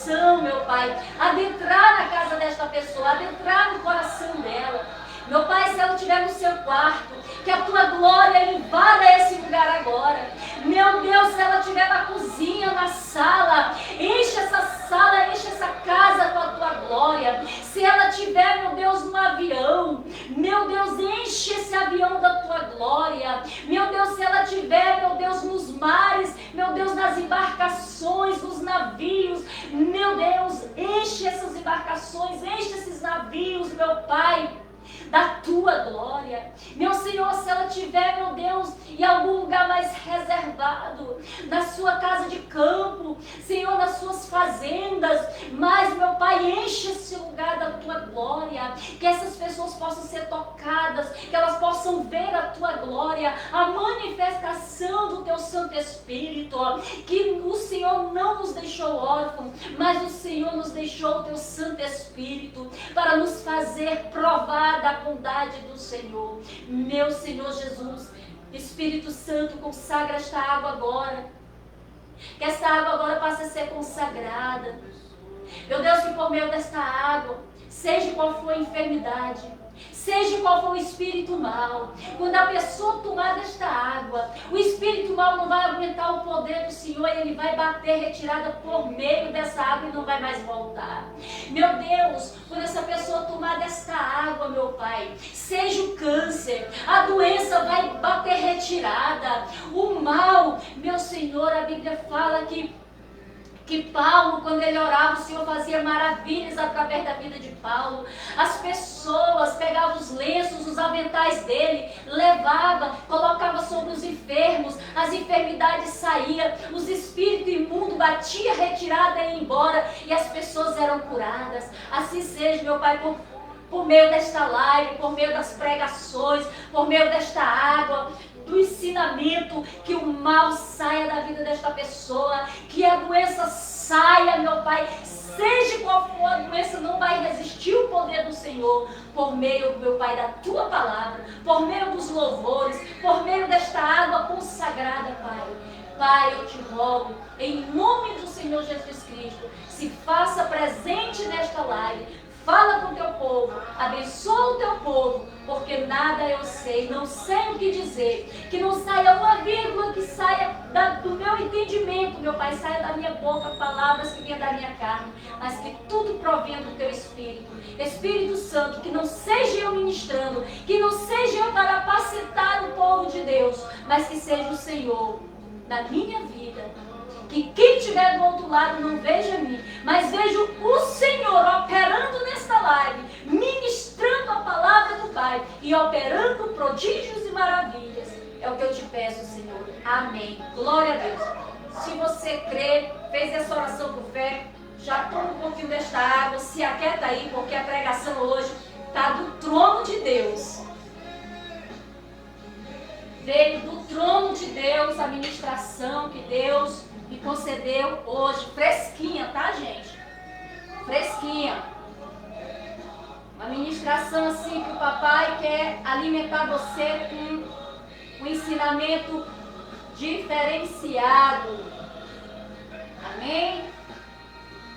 unção, meu Pai, adentrar na casa desta pessoa, adentrar no coração dela. Meu Pai, se ela estiver no seu quarto, que a tua glória invada esse lugar agora. Meu Deus, se ela estiver na cozinha, na sala, enche essa sala, enche essa casa com a tua glória. Se ela estiver, meu Deus, no avião, meu Deus, enche esse avião da tua glória. Meu Deus, se ela estiver, meu Deus, nos mares, meu Deus, nas embarcações, nos navios, meu Deus, enche essas embarcações, enche esses navios, meu Pai, da tua glória. Meu Senhor, se ela tiver, meu Deus, em algum lugar mais reservado, na sua casa de campo, Senhor, nas suas fazendas, mas, meu Pai, enche esse lugar da tua glória, que essas pessoas possam ser tocadas, que elas possam ver a tua glória, a manifestação do teu Santo Espírito, que o Senhor não nos deixou órfãos, mas o Senhor nos deixou o teu Santo Espírito para nos fazer provar da bondade do Senhor. Meu Senhor Jesus, Espírito Santo, consagra esta água agora. Que esta água agora passe a ser consagrada. Meu Deus, que por meio desta água, seja qual for a enfermidade, seja qual for o espírito mau, quando a pessoa tomar desta água, o espírito mau não vai aguentar o poder do Senhor e ele vai bater retirada por meio dessa água e não vai mais voltar. Meu Deus, quando essa pessoa tomar desta água, meu Pai, seja o câncer, a doença vai bater retirada, o mal, meu Senhor, a Bíblia fala que Paulo, quando ele orava, o Senhor fazia maravilhas através da vida de Paulo. As pessoas pegavam os lenços, os aventais dele, levava, colocava sobre os enfermos, as enfermidades saíam, os espíritos imundos batiam retirada e ia embora, e as pessoas eram curadas. Assim seja, meu Pai, por meio desta live, por meio das pregações, por meio desta água, do ensinamento, que o mal saia da vida desta pessoa, que a doença saia, meu Pai, seja qual for a doença, não vai resistir o poder do Senhor, por meio, meu Pai, da tua palavra, por meio dos louvores, por meio desta água consagrada, Pai. Pai, eu te rogo, em nome do Senhor Jesus Cristo, se faça presente nesta live. Fala com o teu povo, abençoa o teu povo, porque nada eu sei, não sei o que dizer, que não saia uma vírgula, que saia do meu entendimento, meu Pai, saia da minha boca palavras que vêm da minha carne, mas que tudo provenha do teu Espírito. Espírito Santo, que não seja eu ministrando, que não seja eu para apacentar o povo de Deus, mas que seja o Senhor na minha vida. Que quem estiver do outro lado não veja a mim, mas veja o Senhor operando nesta live, ministrando a palavra do Pai e operando prodígios e maravilhas. É o que eu te peço, Senhor. Amém. Glória a Deus. Se você crê, fez essa oração por fé, já toma um pouquinho desta água, se aquieta aí, porque a pregação hoje está do trono de Deus. Veio do trono de Deus a ministração que Deus me concedeu hoje, fresquinha, tá, gente? Fresquinha. Uma ministração assim que o papai quer alimentar você com um ensinamento diferenciado. Amém?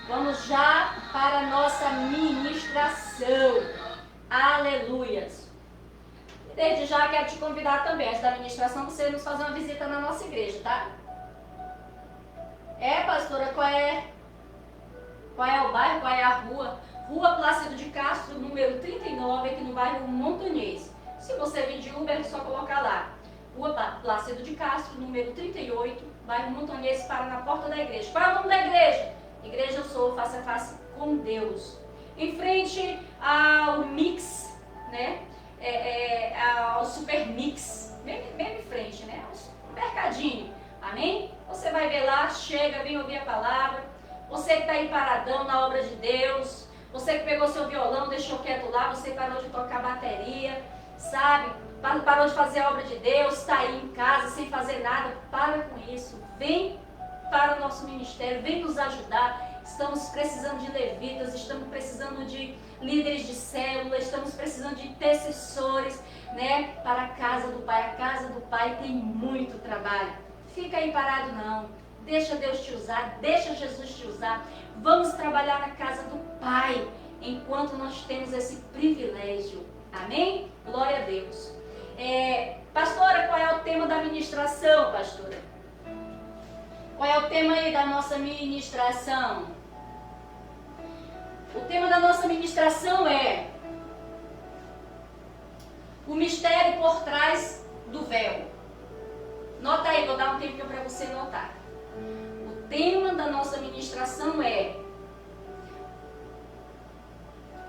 Vamos já para a nossa ministração. Aleluias. Desde já quero te convidar também, antes da ministração, você nos fazer uma visita na nossa igreja, tá? Pastora, qual é o bairro, qual é a rua? Rua Plácido de Castro, número 39, aqui no bairro Montanhês. Se você vir de Uber, é só colocar lá. Rua Plácido de Castro, número 38, bairro Montanhês, para na porta da igreja. Qual é o nome da igreja? Igreja Eu Sou, face a face com Deus. Em frente ao Mix, né? Ao Super Mix, mesmo em frente, né? Ao mercadinho. Amém? Você vai ver lá, chega, vem ouvir a palavra. Você que está aí paradão na obra de Deus, você que pegou seu violão, deixou quieto lá, você parou de tocar bateria, sabe? Parou de fazer a obra de Deus, está aí em casa sem fazer nada, para com isso. Vem para o nosso ministério, vem nos ajudar. Estamos precisando de levitas, estamos precisando de líderes de célula, estamos precisando de intercessores, né? Para a casa do Pai. A casa do Pai tem muito trabalho. Fica aí parado não. Deixa Deus te usar, deixa Jesus te usar. Vamos trabalhar na casa do Pai, enquanto nós temos esse privilégio. Amém? Glória a Deus. Pastora, qual é o tema da ministração, pastora? Qual é o tema aí da nossa ministração? O tema da nossa ministração é o mistério por trás do véu. Nota aí, vou dar um tempo para você notar. O tema da nossa ministração é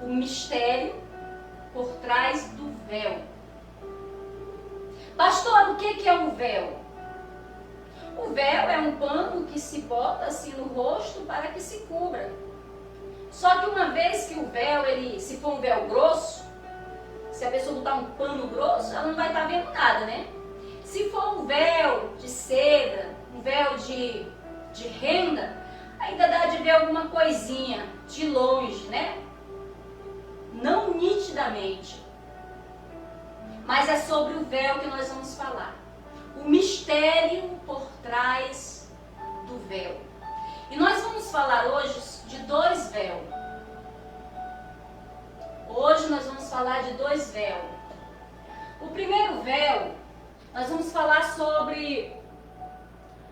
o mistério por trás do véu. Pastor, o que é o véu? O véu é um pano que se bota assim no rosto para que se cubra. Só que uma vez que o véu, se for um véu grosso, se a pessoa botar um pano grosso, ela não vai estar vendo nada, né? Se for um véu de seda, um véu de renda, ainda dá de ver alguma coisinha de longe, né? Não nitidamente. Mas é sobre o véu que nós vamos falar. O mistério por trás do véu. E nós vamos falar hoje de 2 véus. Hoje nós vamos falar de 2 véus. O primeiro véu, nós vamos falar sobre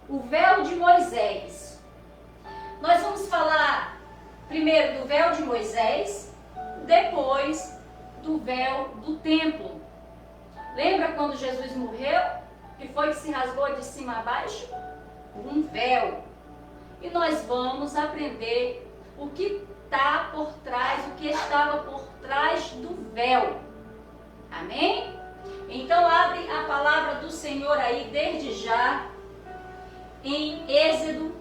o véu de Moisés. Nós vamos falar primeiro do véu de Moisés, depois do véu do templo. Lembra quando Jesus morreu? Que foi que se rasgou de cima a baixo? Um véu. E nós vamos aprender o que está por trás, o que estava por trás do véu. Amém? Então abre a palavra do Senhor aí desde já em Êxodo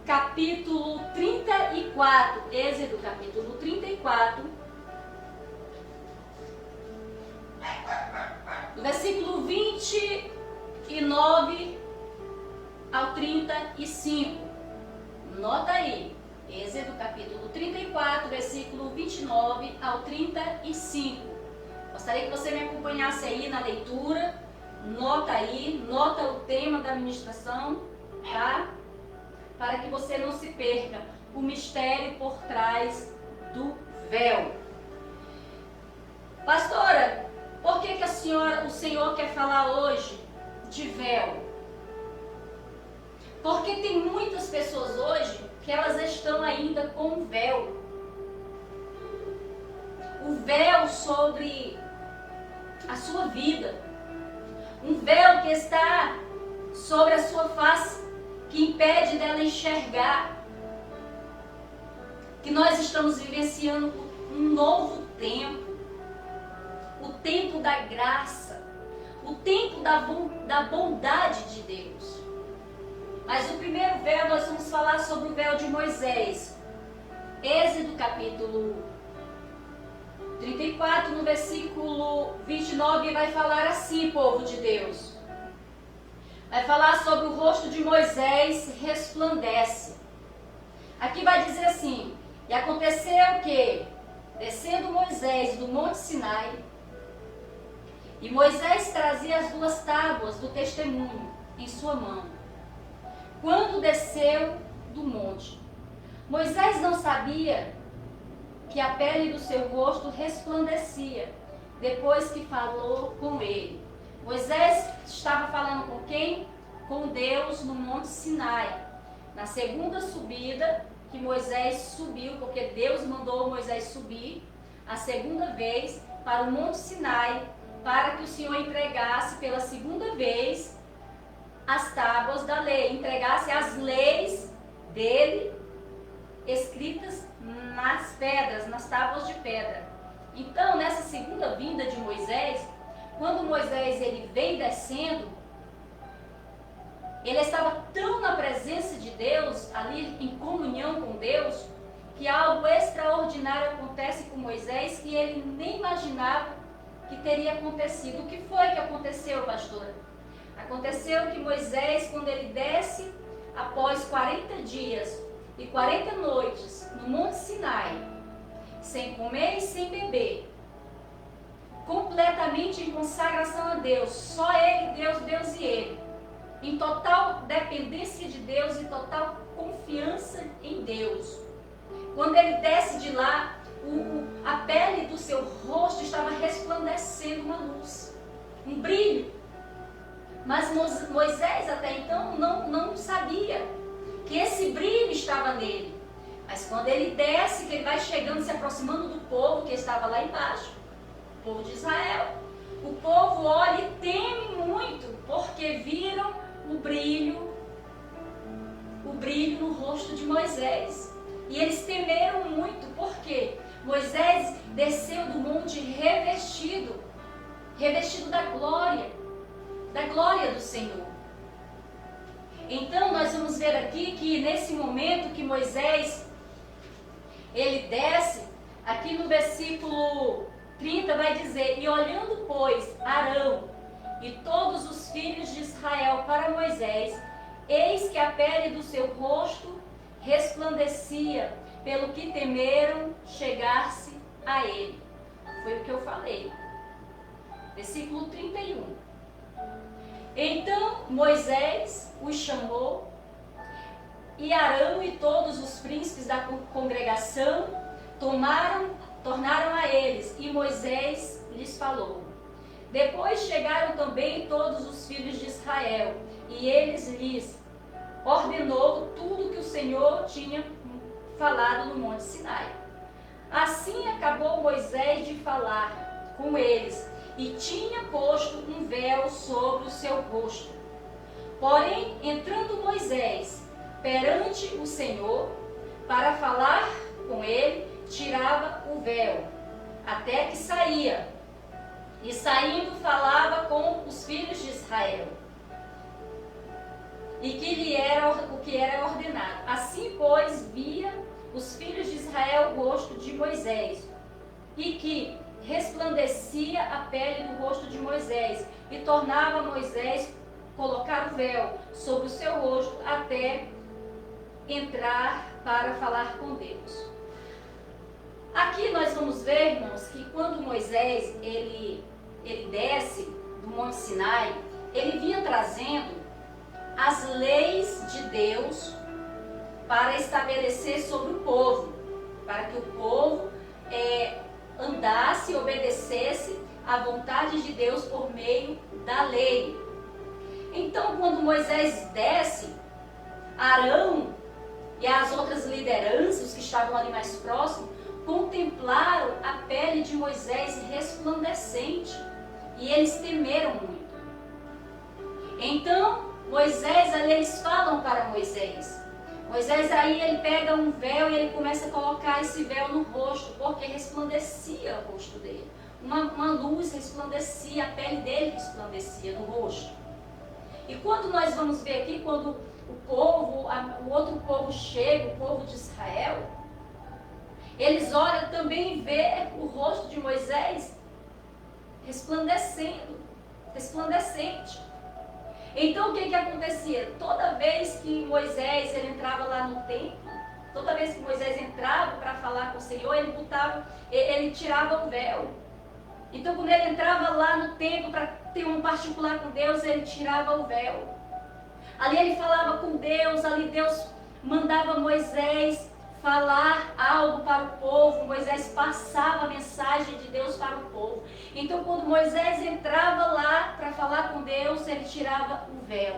capítulo 34. Êxodo capítulo 34. Do versículo 29 ao 35. Nota aí. Êxodo capítulo 34, versículo 29 ao 35. Gostaria que você me acompanhasse aí na leitura. Nota aí, nota o tema da ministração, tá? Para que você não se perca. O mistério por trás do véu. Pastora, por que o Senhor quer falar hoje de véu? Porque tem muitas pessoas hoje que elas estão ainda com o véu. O véu sobre a sua vida. Um véu que está sobre a sua face, que impede dela enxergar que nós estamos vivenciando um novo tempo. O tempo da graça, o tempo da bondade de Deus. Mas o primeiro véu, nós vamos falar sobre o véu de Moisés. Êxodo capítulo 34, no versículo 29, vai falar assim, povo de Deus. Vai falar sobre o rosto de Moisés resplandece. Aqui vai dizer assim: e aconteceu que, descendo Moisés do monte Sinai, e Moisés trazia as 2 tábuas do testemunho em sua mão. Quando desceu do monte, Moisés não sabia que a pele do seu rosto resplandecia, depois que falou com ele. Moisés estava falando com quem? Com Deus no monte Sinai. Na segunda subida que Moisés subiu, porque Deus mandou Moisés subir a segunda vez para o monte Sinai, para que o Senhor entregasse pela segunda vez as tábuas da lei, entregasse as leis dele escritas nas pedras, nas tábuas de pedra. Então, nessa segunda vinda de Moisés, quando Moisés ele vem descendo, ele estava tão na presença de Deus, ali em comunhão com Deus, que algo extraordinário acontece com Moisés que ele nem imaginava que teria acontecido. O que foi que aconteceu, pastora? Aconteceu que Moisés, quando ele desce, após 40 dias e 40 noites no Monte Sinai, sem comer e sem beber, completamente em consagração a Deus, só ele, Deus e ele, em total dependência de Deus e total confiança em Deus. Quando ele desce de lá, a pele do seu rosto estava resplandecendo uma luz, um brilho. Mas Moisés até então não sabia que esse brilho estava nele. Mas quando ele desce, que ele vai chegando, se aproximando do povo que estava lá embaixo, o povo de Israel, o povo olha e teme muito, porque viram o brilho no rosto de Moisés. E eles temeram muito, porque Moisés desceu do monte revestido da glória do Senhor. Então nós vamos ver aqui que nesse momento que Moisés, ele desce, aqui no versículo 30 vai dizer: e olhando, pois, Arão e todos os filhos de Israel para Moisés, eis que a pele do seu rosto resplandecia, pelo que temeram chegar-se a ele. Foi o que eu falei. Versículo 31. Então Moisés os chamou, e Arão e todos os príncipes da congregação tornaram a eles, e Moisés lhes falou. Depois chegaram também todos os filhos de Israel, e eles lhes ordenou tudo que o Senhor tinha falado no Monte Sinai. Assim acabou Moisés de falar com eles, e tinha posto um véu sobre o seu rosto. Porém, entrando Moisés perante o Senhor, para falar com ele, tirava o véu, até que saía. E saindo falava com os filhos de Israel, e que lhe era o que era ordenado. Assim, pois, via os filhos de Israel o rosto de Moisés, e que resplandecia a pele do rosto de Moisés, e tornava Moisés colocar o véu sobre o seu rosto até entrar para falar com Deus. Aqui nós vamos ver, irmãos, que quando Moisés ele desce do Monte Sinai, ele vinha trazendo as leis de Deus para estabelecer sobre o povo, para que o povo andasse e obedecesse à vontade de Deus por meio da lei. Então, quando Moisés desce, Arão e as outras lideranças que estavam ali mais próximos contemplaram a pele de Moisés resplandecente, e eles temeram muito. Então, Moisés, ali eles falam para Moisés. Moisés aí ele pega um véu e ele começa a colocar esse véu no rosto, porque resplandecia o rosto dele. Uma luz resplandecia, a pele dele resplandecia no rosto. E quando nós vamos ver aqui, quando o outro povo chega, o povo de Israel, eles olham também e vê o rosto de Moisés resplandecente. Então o que acontecia? Toda vez que Moisés ele entrava lá no templo, toda vez que Moisés entrava para falar com o Senhor, ele tirava o véu. Então quando ele entrava lá no templo para ter um particular com Deus, ele tirava o véu. Ali ele falava com Deus, ali Deus mandava Moisés falar algo para o povo, Moisés passava a mensagem de Deus para o povo. Então quando Moisés entrava lá para falar com Deus, ele tirava o véu.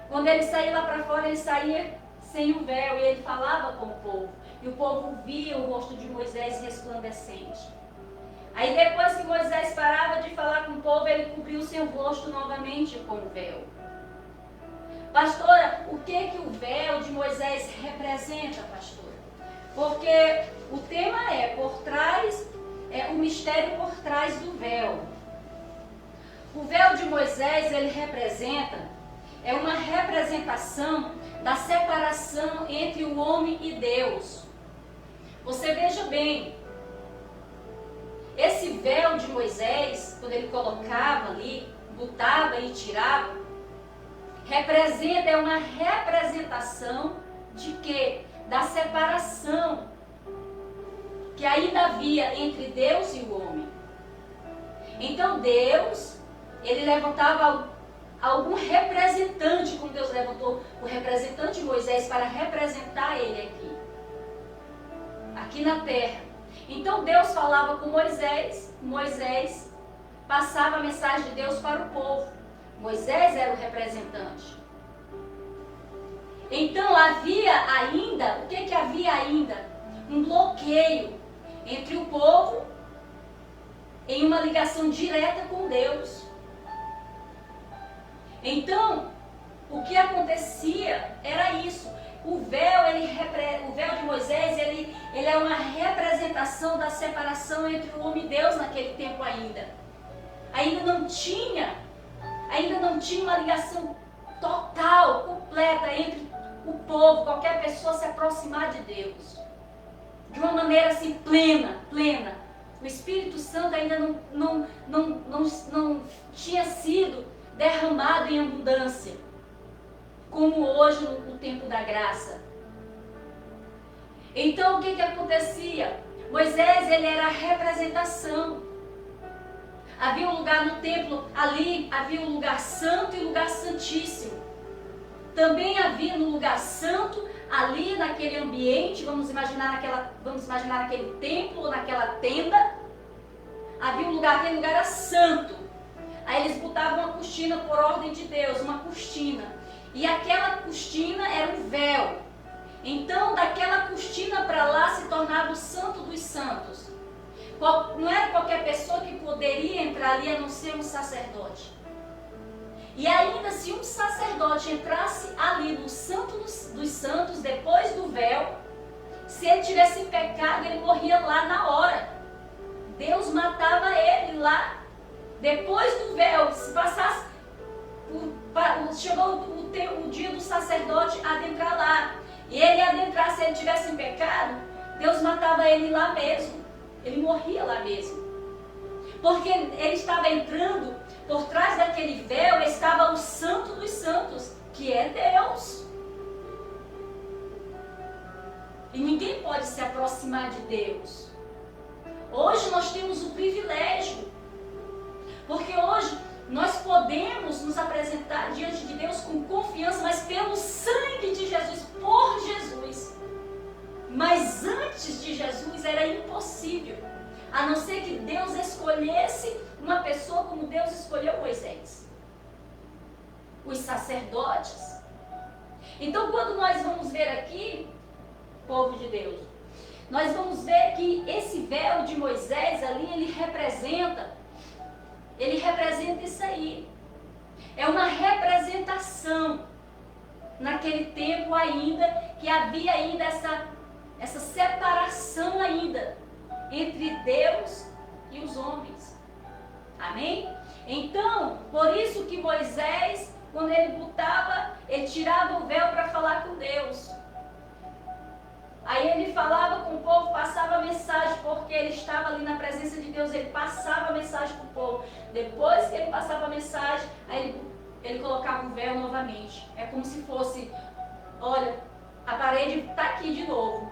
Quando ele saía lá para fora, ele saía sem o véu e ele falava com o povo. E o povo via o rosto de Moisés resplandecente. Aí depois que Moisés parava de falar com o povo, ele cobriu o seu rosto novamente com o véu. Pastora, o que o véu de Moisés representa, pastora? Porque o tema é o mistério por trás do véu. O véu de Moisés, ele é uma representação da separação entre o homem e Deus. Você veja bem, esse véu de Moisés, quando ele colocava ali, botava e tirava, é uma representação de quê? Da separação que ainda havia entre Deus e o homem. Então Deus, ele levantava algum representante, como Deus levantou o representante Moisés para representar ele aqui na terra. Então Deus falava com Moisés, Moisés passava a mensagem de Deus para o povo. Moisés era o representante. Então havia ainda, o que havia ainda? Um bloqueio entre o povo em uma ligação direta com Deus. Então, o que acontecia era isso. O véu de Moisés, ele é uma representação da separação entre o homem e Deus naquele tempo ainda. Ainda não tinha uma ligação total, completa entre o povo, qualquer pessoa se aproximar de Deus. De uma maneira assim plena. O Espírito Santo ainda não tinha sido derramado em abundância, como hoje no tempo da graça. Então o que acontecia? Moisés, ele era a representação. Havia um lugar no templo, ali havia um lugar santo e lugar santíssimo. Também havia no lugar santo, ali naquele ambiente, vamos imaginar aquele templo, naquela tenda, havia um lugar, aquele lugar era santo. Aí eles botavam uma cortina por ordem de Deus, uma cortina. E aquela cortina era um véu. Então, daquela cortina para lá se tornava o santo dos santos. Não era qualquer pessoa que poderia entrar ali, a não ser um sacerdote. E ainda se um sacerdote entrasse ali no santo dos santos, depois do véu, se ele tivesse pecado, ele morria lá na hora. Deus matava ele lá. Depois do véu, se passasse, chegou o dia do sacerdote adentrar lá. E ele adentrar, se ele tivesse em pecado, Deus matava ele lá mesmo. Ele morria lá mesmo. Porque ele estava entrando, por trás daquele véu estava o santo dos santos, que é Deus. E ninguém pode se aproximar de Deus. Hoje nós temos o privilégio, porque hoje nós podemos nos apresentar diante de Deus com confiança, mas pelo sangue de Jesus, por Jesus. Mas antes de Jesus era impossível, a não ser que Deus escolhesse uma pessoa como Deus escolheu Moisés. Os sacerdotes. Então, quando nós vamos ver aqui, povo de Deus, nós vamos ver que esse véu de Moisés ali, ele representa isso aí. É uma representação naquele tempo ainda, que havia ainda essa separação ainda entre Deus e os homens. Amém? Então, por isso que Moisés, quando ele tirava o véu para falar com Deus. Aí ele falava com o povo, passava a mensagem, porque ele estava ali na presença de Deus, ele passava a mensagem para o povo. Depois que ele passava a mensagem, aí ele colocava o véu novamente. É como se fosse, olha, a parede está aqui de novo.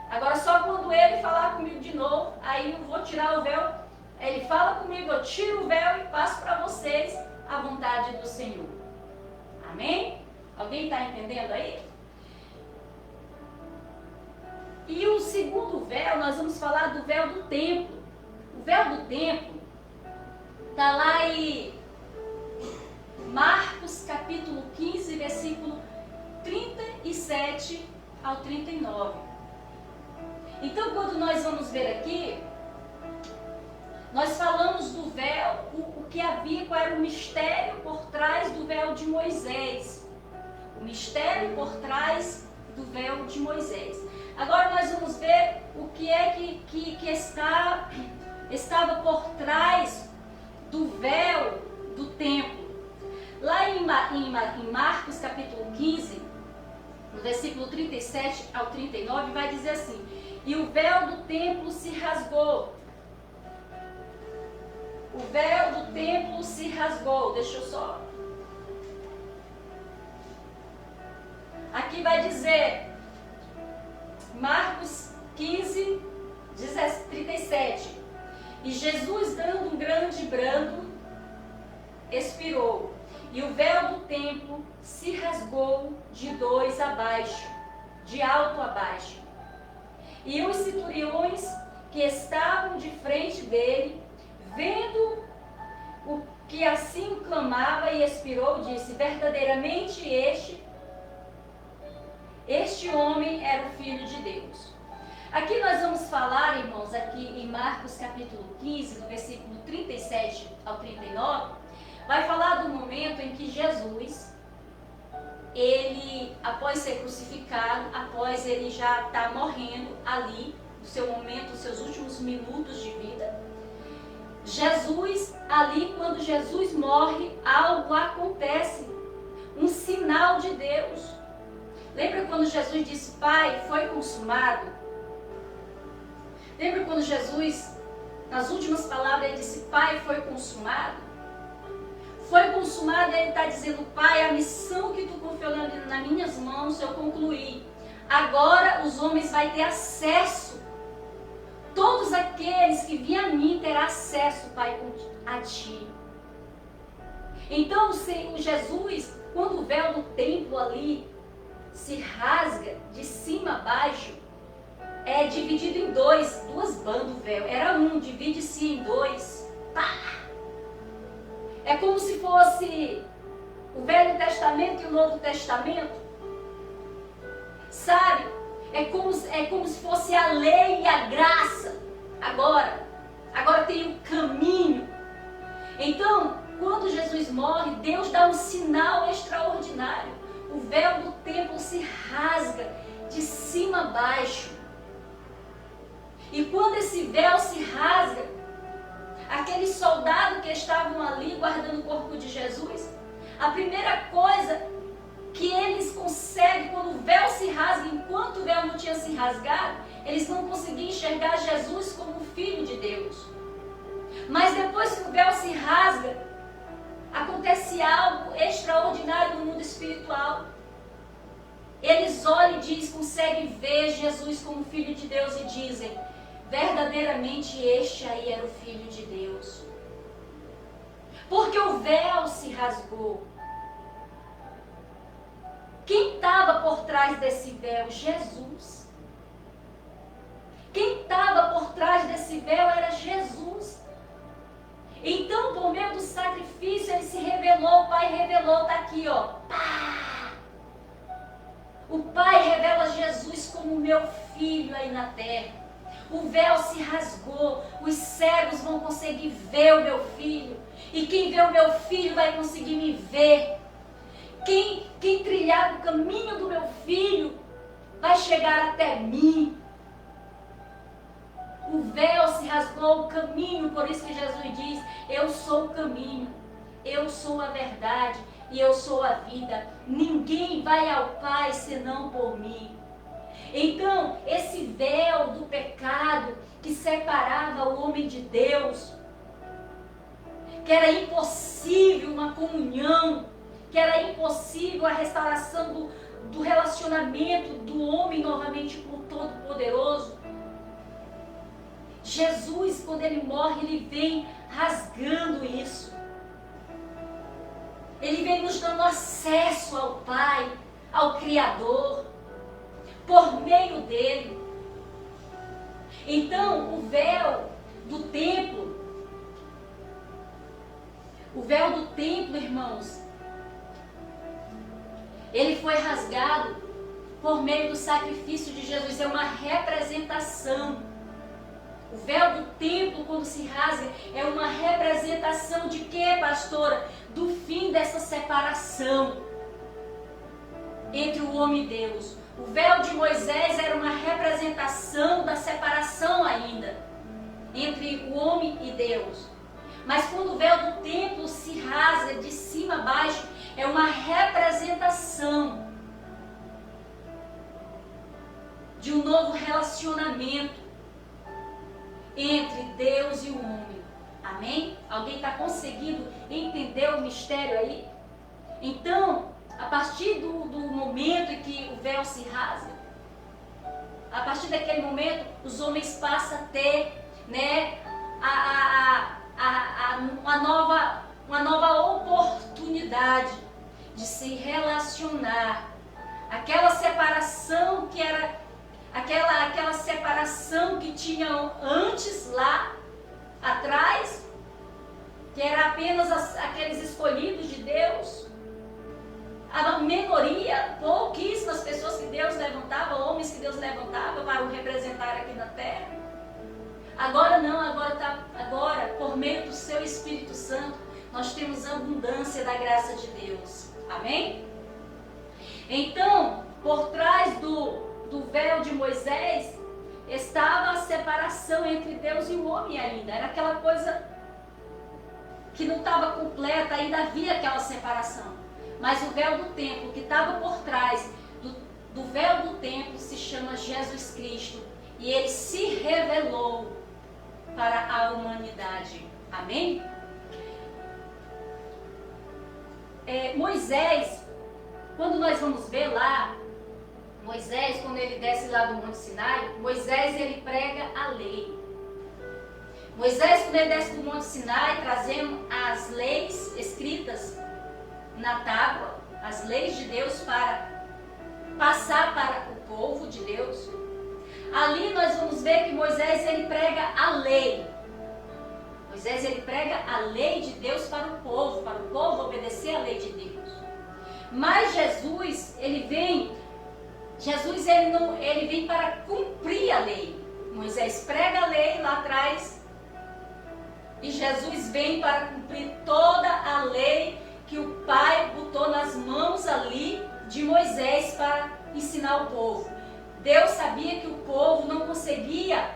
Agora só quando ele falar comigo de novo, aí eu vou tirar o véu. Ele fala comigo, eu tiro o véu e passo para vocês a vontade do Senhor. Amém? Alguém está entendendo aí? E o segundo véu, nós vamos falar do véu do templo. O véu do templo está lá em Marcos capítulo 15, versículo 37 ao 39. Então, quando nós vamos ver aqui, nós falamos do véu, o que havia, qual era o mistério por trás do véu de Moisés. O mistério por trás do véu de Moisés. Agora nós vamos ver o que é que estava por trás do véu do templo. Lá em Marcos capítulo 15, no versículo 37 ao 39, vai dizer assim: e o véu do templo se rasgou. O véu do templo se rasgou. Deixa eu só. Aqui vai dizer, Marcos 15, 37. E Jesus, dando um grande brado, expirou. E o véu do templo se rasgou de dois abaixo, de alto a baixo. E os centuriões que estavam de frente dele, vendo o que assim clamava e expirou, disse: verdadeiramente este homem era o Filho de Deus. Aqui nós vamos falar, irmãos, aqui em Marcos capítulo 15, do versículo 37 ao 39, vai falar do momento em que Jesus, ele, após ser crucificado, após ele já estar morrendo ali, no seu momento, os seus últimos minutos de vida, Jesus, ali quando Jesus morre, algo acontece, um sinal de Deus. Lembra quando Jesus disse: Pai, foi consumado? Lembra quando Jesus, nas últimas palavras, ele disse: Pai, foi consumado? Foi consumado, ele está dizendo: Pai, a missão que tu confiou nas minhas mãos, eu concluí. Agora os homens vão ter acesso. Todos aqueles que vêm a mim terão acesso, Pai, a ti. Então, o Jesus, quando o véu do templo ali se rasga de cima a baixo, é dividido em duas bandas o véu. Era um, divide-se em dois. Pá! É como se fosse o Velho Testamento e o Novo Testamento. Sabe? É como se fosse a lei e a graça. Agora tem o caminho. Então, quando Jesus morre, Deus dá um sinal extraordinário. O véu do templo se rasga de cima a baixo. E quando esse véu se rasga, aqueles soldados que estavam ali guardando o corpo de Jesus, a primeira coisa que eles conseguem, quando o véu se rasga, enquanto o véu não tinha se rasgado, eles não conseguiam enxergar Jesus como Filho de Deus. Mas depois que o véu se rasga, acontece algo extraordinário no mundo espiritual. Eles olham e conseguem ver Jesus como Filho de Deus e dizem: verdadeiramente este aí era o Filho de Deus. Porque o véu se rasgou. Quem estava por trás desse véu? Jesus. Quem estava por trás desse véu era Jesus. Então, por meio do sacrifício, ele se revelou, o Pai revelou, está aqui, ó. Pá! O Pai revela Jesus como meu filho aí na terra. O véu se rasgou, os cegos vão conseguir ver o meu filho. E quem vê o meu filho vai conseguir me ver. Quem trilhar o caminho do meu filho vai chegar até mim. O véu se rasgou, o caminho, por isso que Jesus diz: eu sou o caminho, eu sou a verdade e eu sou a vida. Ninguém vai ao Pai senão por mim. Então, esse véu do pecado que separava o homem de Deus, que era impossível uma comunhão, que era impossível a restauração do relacionamento do homem novamente com o Todo-Poderoso, Jesus, quando ele morre, ele vem rasgando isso. Ele vem nos dando acesso ao Pai, ao Criador, por meio dele. Então, o véu do templo, irmãos, ele foi rasgado por meio do sacrifício de Jesus. É uma representação. O véu do templo, quando se rasga, é uma representação de quê, pastora? Do fim dessa separação entre o homem e Deus. O véu de Moisés era uma representação da separação ainda entre o homem e Deus. Mas quando o véu do templo se rasga de cima a baixo, é uma representação de um novo relacionamento entre Deus e o homem. Amém? Alguém está conseguindo entender o mistério aí? Então, a partir do momento em que o véu se rasga, a partir daquele momento, os homens passam a ter, né, uma nova uma nova oportunidade de se relacionar. Aquela separação que era aquela separação que tinham antes lá atrás, que era apenas aqueles escolhidos de Deus, a minoria, pouquíssimas pessoas que Deus levantava, homens que Deus levantava para o representar aqui na terra. Agora não, agora por meio do seu Espírito Santo, nós temos abundância da graça de Deus. Amém? Então, por trás do véu de Moisés, estava a separação entre Deus e o homem ainda. Era aquela coisa que não estava completa, ainda havia aquela separação. Mas o véu do templo que estava por trás do véu do templo se chama Jesus Cristo. E ele se revelou para a humanidade. Amém? Moisés, quando nós vamos ver lá, Moisés, quando ele desce lá do Monte Sinai, Moisés ele prega a lei. Moisés, quando ele desce do Monte Sinai, trazendo as leis escritas na tábua, as leis de Deus para passar para o povo de Deus. Ali nós vamos ver que Moisés ele prega a lei. Moisés ele prega a lei de Deus para o povo obedecer a lei de Deus. Mas Jesus, ele vem para cumprir a lei. Moisés prega a lei lá atrás e Jesus vem para cumprir toda a lei que o Pai botou nas mãos ali de Moisés para ensinar o povo. Deus sabia que o povo não conseguia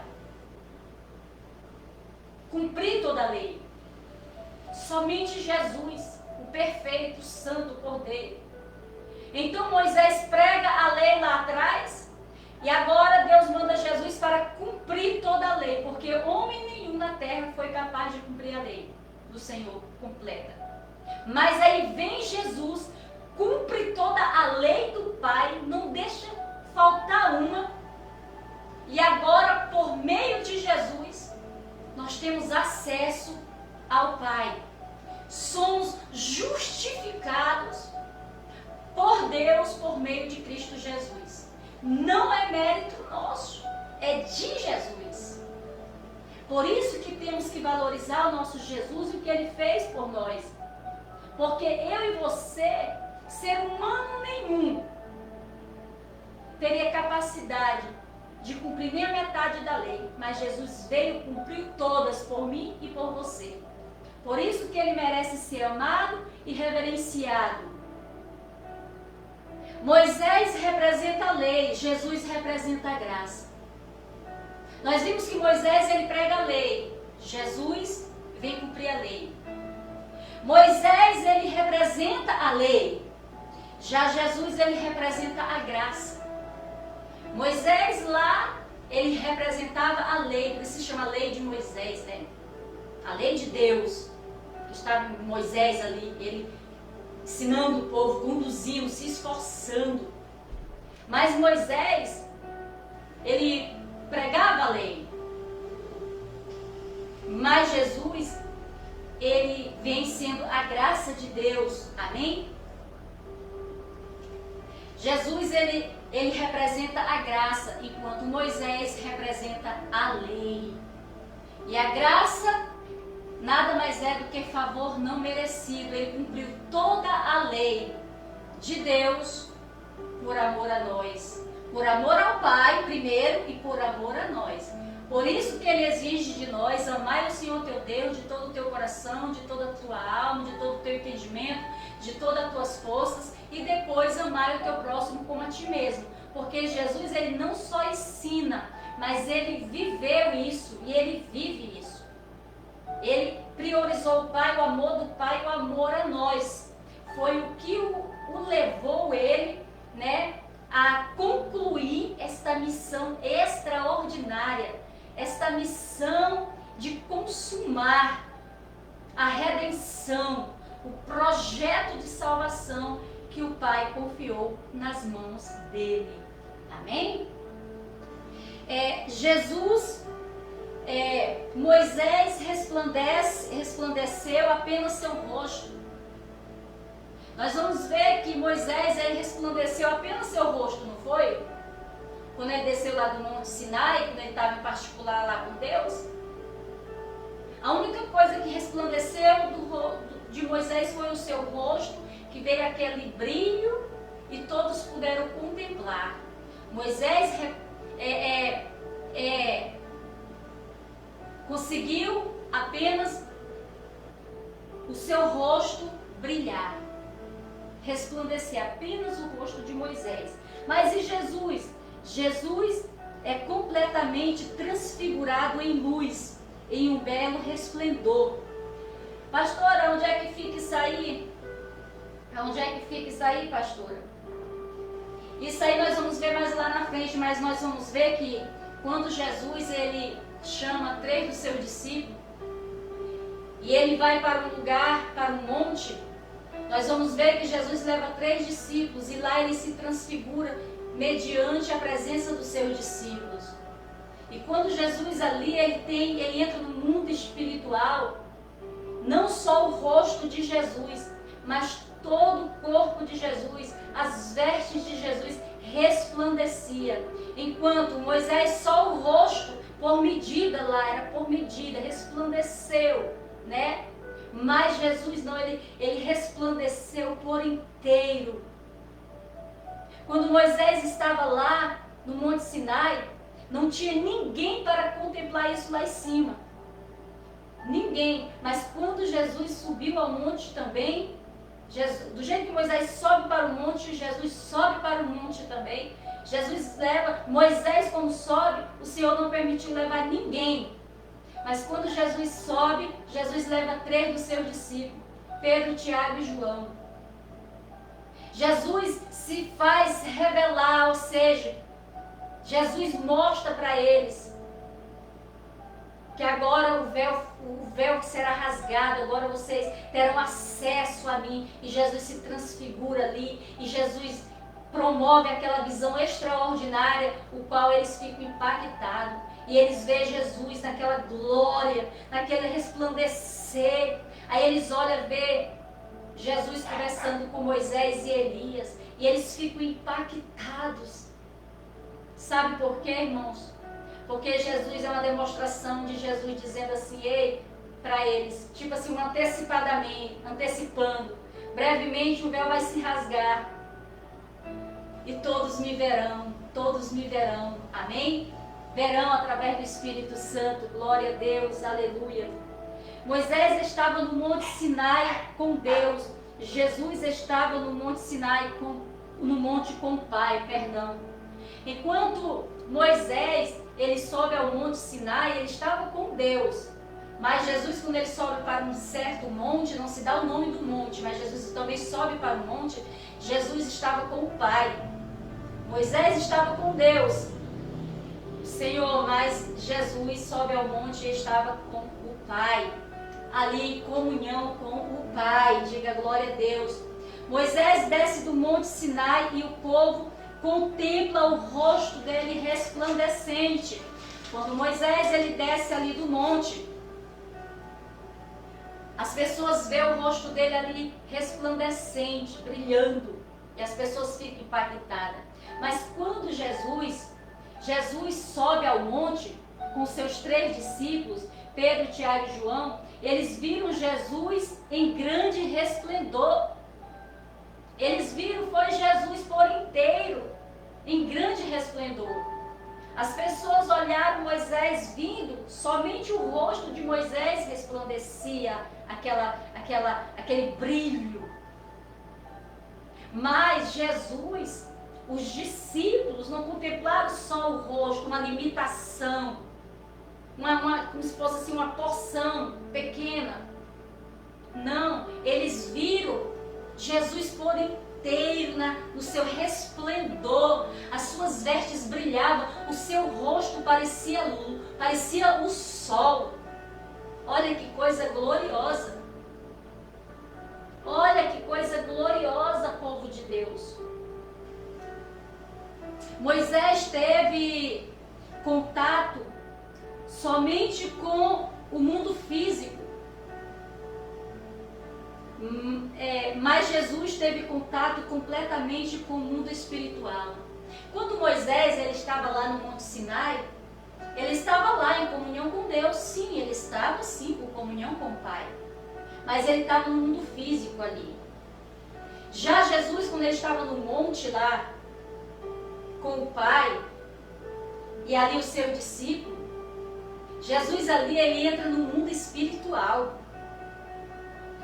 cumprir toda a lei. Somente Jesus, o perfeito, o santo Cordeiro. Então Moisés prega a lei lá atrás e agora Deus manda Jesus para cumprir toda a lei, porque homem nenhum na terra foi capaz de cumprir a lei do Senhor completa. Mas aí vem Jesus, cumpre toda a lei do Pai, não deixa faltar uma. E agora, por meio de Jesus, nós temos acesso ao Pai. Somos justificados por Deus por meio de Cristo Jesus. Não é mérito nosso, é de Jesus. Por isso que temos que valorizar o nosso Jesus e o que Ele fez por nós. Porque eu e você, ser humano nenhum, teria capacidade de cumprir nem a metade da lei. Mas Jesus veio cumprir todas por mim e por você. Por isso que Ele merece ser amado e reverenciado. Moisés representa a lei, Jesus representa a graça. Nós vimos que Moisés ele prega a lei, Jesus vem cumprir a lei. Moisés ele representa a lei, já Jesus ele representa a graça. Moisés lá, ele representava a lei, por isso se chama lei de Moisés, né? A lei de Deus, que estava em Moisés ali, ele ensinando o povo, conduzindo, se esforçando. Mas Moisés, ele pregava a lei. Mas Jesus, ele vem sendo a graça de Deus. Amém? Jesus, ele representa a graça, enquanto Moisés representa a lei. E a graça nada mais é do que favor não merecido. Ele cumpriu toda a lei de Deus por amor a nós. Por amor ao Pai primeiro e por amor a nós. Por isso que Ele exige de nós, amai o Senhor teu Deus de todo o teu coração, de toda a tua alma, de todo o teu entendimento, de todas as tuas forças, e depois amai o teu próximo como a ti mesmo. Porque Jesus, Ele não só ensina, mas Ele viveu isso e Ele vive isso. Ele priorizou o Pai, o amor do Pai, o amor a nós. Foi o que o levou ele, né, a concluir esta missão extraordinária, esta missão de consumar a redenção, o projeto de salvação que o Pai confiou nas mãos dele. Amém? Jesus, Moisés resplandeceu apenas seu rosto. Nós vamos ver que Moisés resplandeceu apenas seu rosto, não foi? Quando ele desceu lá do Monte Sinai, quando ele estava em particular lá com Deus. A única coisa que resplandeceu de Moisés foi o seu rosto, que veio aquele brilho e todos puderam contemplar. Moisés conseguiu apenas o seu rosto brilhar, resplandecer, apenas o rosto de Moisés. Mas e Jesus? Jesus é completamente transfigurado em luz, em um belo resplendor. Pastora, onde é que fica isso aí? Onde é que fica isso aí, pastora? Isso aí nós vamos ver mais lá na frente, mas nós vamos ver que quando Jesus ele chama 3 dos seus discípulos e ele vai para um lugar, para um monte, nós vamos ver que Jesus leva 3 discípulos e lá ele se transfigura mediante a presença dos seus discípulos. E quando Jesus ali ele entra no mundo espiritual, não só o rosto de Jesus, mas todo o corpo de Jesus, as vestes de Jesus resplandecia. Enquanto Moisés só o rosto, por medida lá, era por medida, resplandeceu, né? Mas Jesus não, ele resplandeceu por inteiro. Quando Moisés estava lá no Monte Sinai, não tinha ninguém para contemplar isso lá em cima. Ninguém. Mas quando Jesus subiu ao monte também, do jeito que Moisés sobe para o monte, Jesus sobe para o monte também. Jesus leva, Moisés quando sobe, o Senhor não permitiu levar ninguém. Mas quando Jesus sobe, Jesus leva 3 dos seus discípulos, Pedro, Tiago e João. Jesus se faz revelar, ou seja, Jesus mostra para eles que agora o véu que será rasgado, agora vocês terão acesso a mim. E Jesus se transfigura ali, e Jesus promove aquela visão extraordinária, o qual eles ficam impactados. E eles veem Jesus naquela glória, naquele resplandecer. Aí eles olham, vê Jesus conversando com Moisés e Elias, e eles ficam impactados. Sabe por quê, irmãos? Porque Jesus é uma demonstração de Jesus dizendo assim, ei, para eles, tipo assim, antecipando, brevemente o véu vai se rasgar e todos me verão, amém? Verão através do Espírito Santo, glória a Deus, aleluia. Moisés estava no Monte Sinai com Deus, Jesus estava no Monte Sinai, no monte com o Pai, perdão. Enquanto Moisés, ele sobe ao Monte Sinai, ele estava com Deus. Mas Jesus, quando ele sobe para um certo monte, não se dá o nome do monte, mas Jesus também sobe para o monte, Jesus estava com o Pai. Moisés estava com Deus, Senhor, mas Jesus sobe ao monte e estava com o Pai. Ali, comunhão com o Pai, diga glória a Deus. Moisés desce do Monte Sinai e o povo contempla o rosto dele resplandecente. Quando Moisés ele desce ali do monte, as pessoas veem o rosto dele ali resplandecente, brilhando, e as pessoas ficam impactadas. Mas quando Jesus sobe ao monte com seus 3 discípulos, Pedro, Tiago e João, eles viram Jesus em grande resplendor. Eles viram, foi Jesus por inteiro, em grande resplendor. As pessoas olharam Moisés vindo, somente o rosto de Moisés resplandecia aquele brilho. Mas Jesus, os discípulos não contemplaram só o rosto, uma limitação, como se fosse assim uma porção pequena. Não, eles viram Jesus por inteiro, no seu resplendor, as suas vestes brilhavam, o seu rosto parecia o sol. Olha que coisa gloriosa. Olha que coisa gloriosa, povo de Deus. Moisés teve contato somente com o mundo físico. Mas Jesus teve contato completamente com o mundo espiritual. Quando Moisés ele estava lá no Monte Sinai, ele estava lá em comunhão com Deus. Sim, ele estava sim com comunhão com o Pai. Mas ele estava no mundo físico ali. Já Jesus, quando ele estava no monte lá, com o Pai, e ali o seu discípulo, Jesus ali, ele entra no mundo espiritual.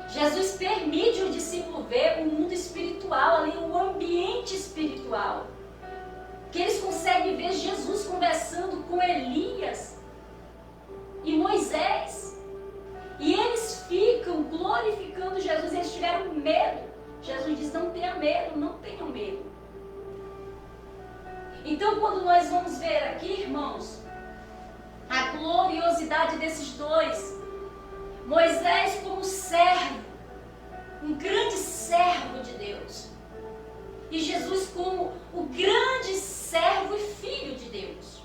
Jesus permite o discípulo ver o mundo espiritual ali, o ambiente espiritual. Que eles conseguem ver Jesus conversando com Elias e Moisés. E eles ficam glorificando Jesus, eles tiveram medo. Jesus diz, não tenha medo, não tenham medo. Então, quando nós vamos ver aqui, irmãos, a gloriosidade desses dois, Moisés como servo, um grande servo de Deus, e Jesus como o grande servo e filho de Deus.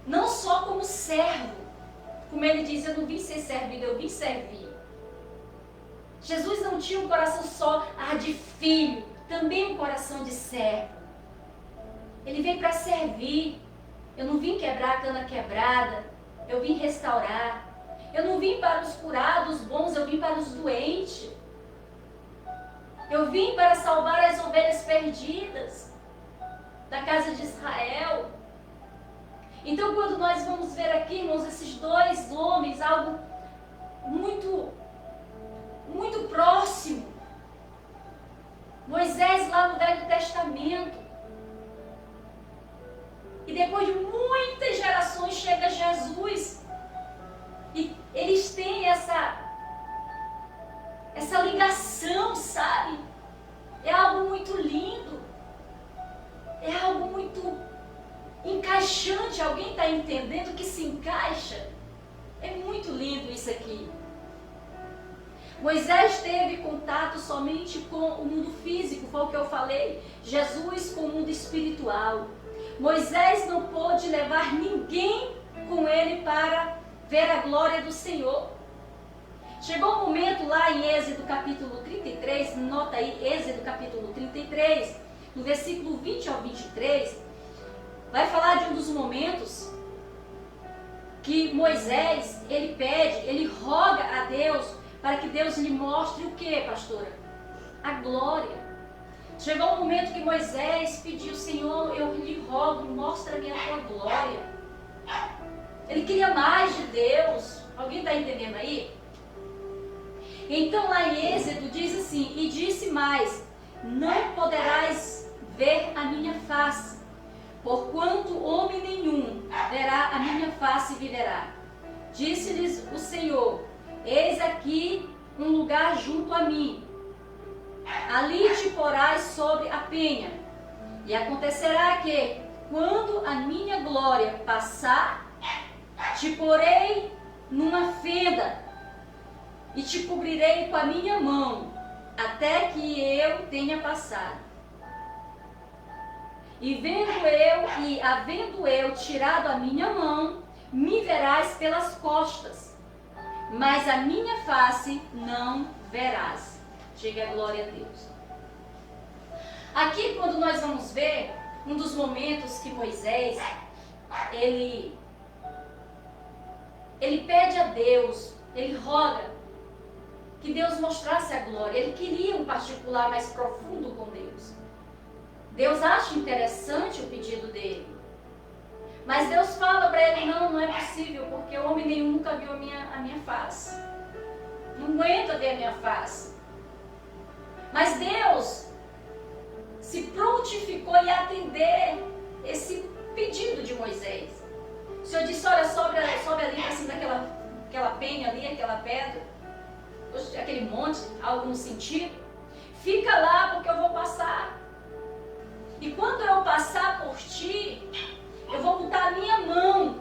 Não só como servo, como ele diz, eu não vim ser servido, eu vim servir. Jesus não tinha um coração só de filho, também um coração de servo. Ele veio para servir. Eu não vim quebrar a cana quebrada, eu vim restaurar. Eu não vim para os curados bons, eu vim para os doentes. Eu vim para salvar as ovelhas perdidas da casa de Israel. Então, quando nós vamos ver aqui, irmãos, esses dois homens, algo muito, muito próximo. Moisés lá no Velho Testamento. E depois de muitas gerações chega Jesus. E eles têm essa ligação, sabe? É algo muito lindo. É algo muito encaixante. Alguém está entendendo que se encaixa? É muito lindo isso aqui. Moisés teve contato somente com o mundo físico, foi o que eu falei. Jesus com o mundo espiritual. Moisés não pôde levar ninguém com ele para ver a glória do Senhor. Chegou um momento lá em Êxodo capítulo 33, nota aí, Êxodo capítulo 33, no versículo 20 ao 23, vai falar de um dos momentos que Moisés, ele pede, ele roga a Deus para que Deus lhe mostre o que, pastora? A glória. Chegou um momento que Moisés pediu, Senhor, eu lhe rogo, mostra-me a tua glória. Ele queria mais de Deus. Alguém está entendendo aí? Então lá em Êxodo diz assim, e disse mais, não poderás ver a minha face, porquanto homem nenhum verá a minha face e viverá. Disse-lhes o Senhor, eis aqui um lugar junto a mim, ali te porás sobre a penha, e acontecerá que, quando a minha glória passar, te porei numa fenda, e te cobrirei com a minha mão, até que eu tenha passado. E havendo eu tirado a minha mão, me verás pelas costas, mas a minha face não verás. Chega a glória a Deus. Aqui, quando nós vamos ver um dos momentos que Moisés, ele pede a Deus, ele roga que Deus mostrasse a glória. Ele queria um particular mais profundo com Deus. Deus acha interessante o pedido dele. Mas Deus fala para ele, não é possível, porque homem nenhum nunca viu a minha face. Não aguenta ver a minha face. Mas Deus se prontificou em atender esse pedido de Moisés. O Senhor disse, olha, sobe ali para cima daquela penha ali, aquela pedra, aquele monte, algo no sentido. Fica lá porque eu vou passar. E quando eu passar por ti, eu vou botar a minha mão.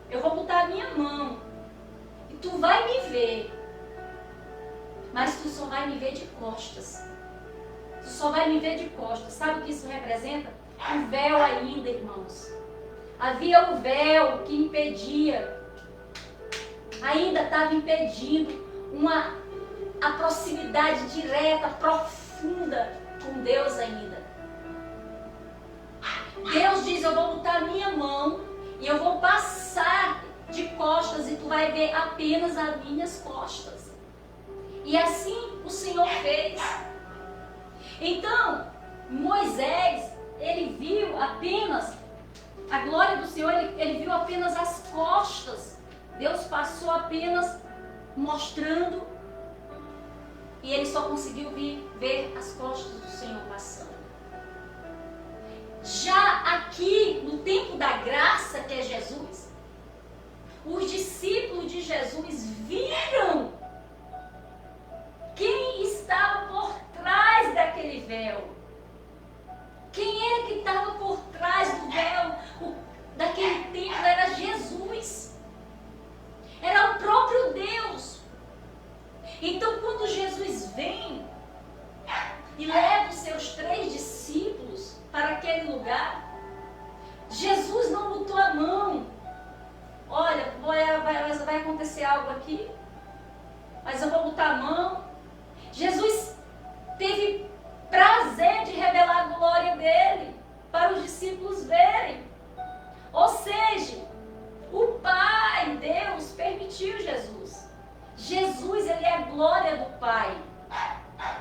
Eu vou botar a minha mão. E tu vai me ver. Mas tu só vai me ver de costas. Tu só vai me ver de costas. Sabe o que isso representa? Um véu ainda, irmãos. havia o véu que impedia, ainda estava impedindo a proximidade direta, profunda com Deus ainda. Deus diz, eu vou botar a minha mão e eu vou passar de costas e tu vai ver apenas as minhas costas. E assim o Senhor fez. Então, Moisés, ele viu apenas a glória do Senhor, ele viu apenas as costas. Deus passou apenas mostrando e ele só conseguiu ver as costas do Senhor passando. Já aqui, no tempo da graça, que é Jesus, os discípulos de Jesus viram quem estava por trás daquele véu. Quem era que estava por trás do véu daquele templo? Era Jesus. Era o próprio Deus. Então, quando Jesus vem e leva os seus 3 discípulos para aquele lugar, Jesus não botou a mão. Olha, vai acontecer algo aqui, mas eu vou botar a mão. Jesus teve prazer de revelar a glória dele para os discípulos verem. Ou seja, o Pai, Deus, permitiu Jesus. Jesus, ele é a glória do Pai.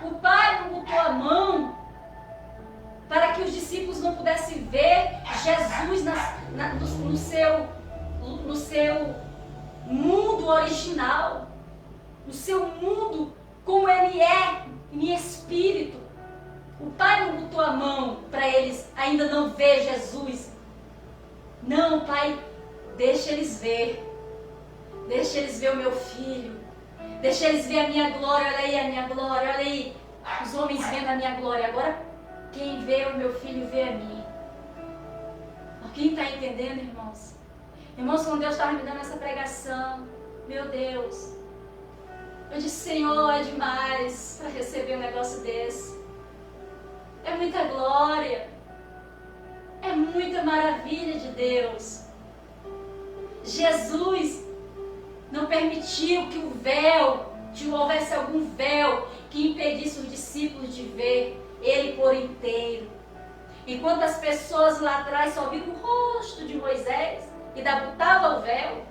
O Pai não botou a mão para que os discípulos não pudessem ver Jesus no seu mundo original, no seu mundo como ele é em espírito. O Pai não botou a mão para eles ainda não ver Jesus. Não, Pai, deixa eles ver. Deixa eles ver o meu filho. Deixa eles ver a minha glória. Olha aí a minha glória, olha aí. Os homens vendo a minha glória. Agora, quem vê o meu filho vê a mim. Quem está entendendo, irmãos? Irmãos, quando Deus estava me dando essa pregação, meu Deus, eu disse, Senhor, é demais para receber um negócio desse. É muita glória. É muita maravilha de Deus. Jesus não permitiu que o véu, que houvesse algum véu que impedisse os discípulos de ver ele por inteiro. Enquanto as pessoas lá atrás só viram o rosto de Moisés e ainda botava o véu,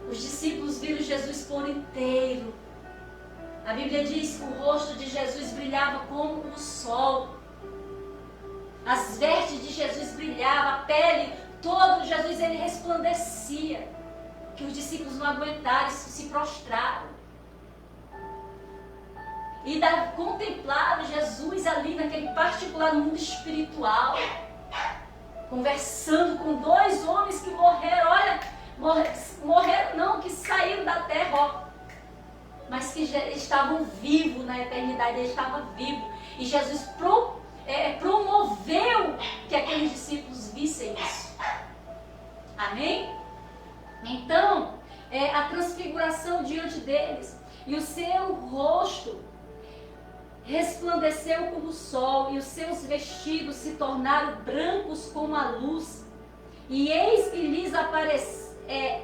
os discípulos viram Jesus por inteiro. A Bíblia diz que o rosto de Jesus brilhava como o sol. As vestes de Jesus brilhavam, a pele toda de Jesus ele resplandecia. Que os discípulos não aguentaram, se prostraram. E contemplaram Jesus ali naquele particular mundo espiritual, conversando com 2 homens que morreram, olha, morreram não, que saíram da terra, ó, mas que já estavam vivos na eternidade, eles estavam vivos. E Jesus promoveu que aqueles discípulos vissem isso. Amém? Então, a transfiguração diante deles, e o seu rosto resplandeceu como o sol, e os seus vestidos se tornaram brancos como a luz. E eis que lhes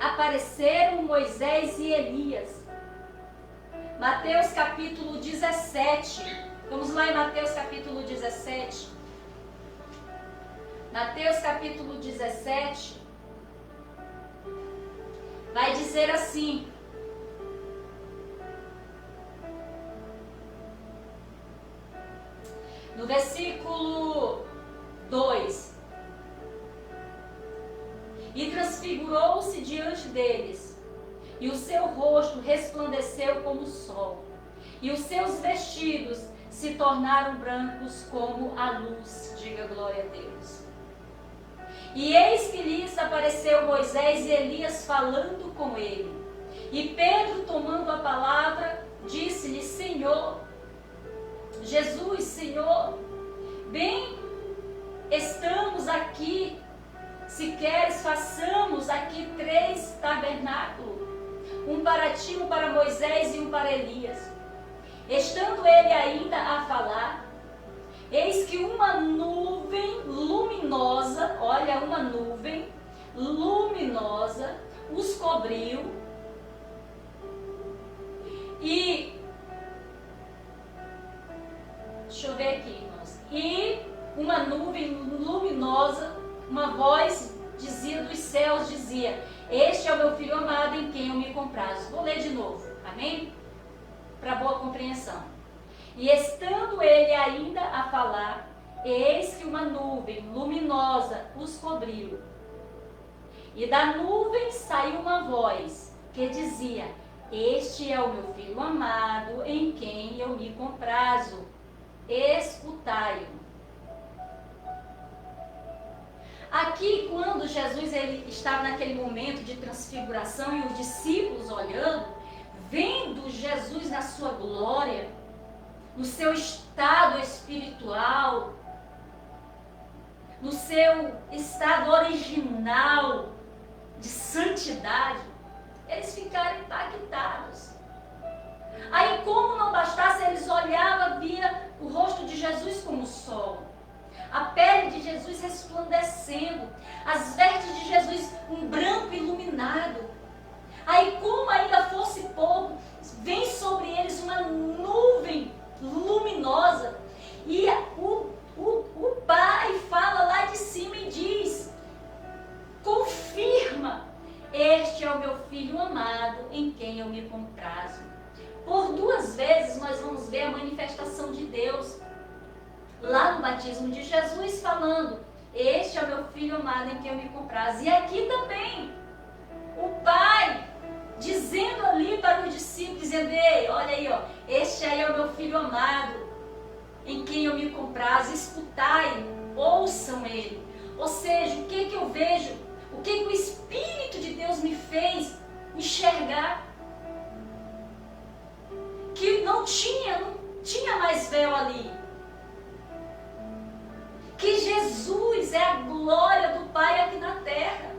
apareceram Moisés e Elias. Mateus capítulo 17. Vamos lá em Mateus capítulo 17. Mateus capítulo 17. Vai dizer assim: no versículo 2: e transfigurou-se diante deles, e o seu rosto resplandeceu como o sol, e os seus vestidos se tornaram brancos como a luz. Diga glória a Deus. E eis que lhes apareceu Moisés e Elias falando com ele. E Pedro, tomando a palavra, disse-lhe: Senhor, Jesus, Senhor, bem estamos aqui. Se queres, façamos aqui 3 tabernáculos, um para ti, um para Moisés e um para Elias. Estando ele ainda a falar, eis que uma nuvem luminosa, olha, uma nuvem luminosa os cobriu e, deixa eu ver aqui, irmãos, e uma nuvem luminosa, uma voz dizia dos céus, dizia: este é o meu filho amado em quem eu me comprazo. Vou ler de novo, amém? Para boa compreensão. E estando ele ainda a falar, eis que uma nuvem luminosa os cobriu. E da nuvem saiu uma voz que dizia: este é o meu filho amado em quem eu me comprazo. Escutai-o. Aqui, quando Jesus ele estava naquele momento de transfiguração e os discípulos olhando, vendo Jesus na sua glória, no seu estado espiritual, no seu estado original de santidade, eles ficaram impactados. Aí, como não bastasse, eles olhavam, via o rosto de Jesus como o sol, a pele de Jesus resplandecendo, as vestes de Jesus um branco iluminado. Aí, como ainda fosse pouco, vem sobre eles uma nuvem luminosa e o Pai fala lá de cima e diz, confirma: este é o meu filho amado em quem eu me comprazo. Por duas vezes nós vamos ver a manifestação de Deus lá no batismo de Jesus falando: este é o meu filho amado em quem eu me comprazo. E aqui também o Pai dizendo ali para os discípulos, dizendo: ei, olha aí, ó, este aí é o meu filho amado em quem eu me comprazo, escutai, ouçam ele. Ou seja, o que eu vejo, o que o Espírito de Deus me fez enxergar? Que não tinha mais véu ali. Que Jesus é a glória do Pai aqui na terra.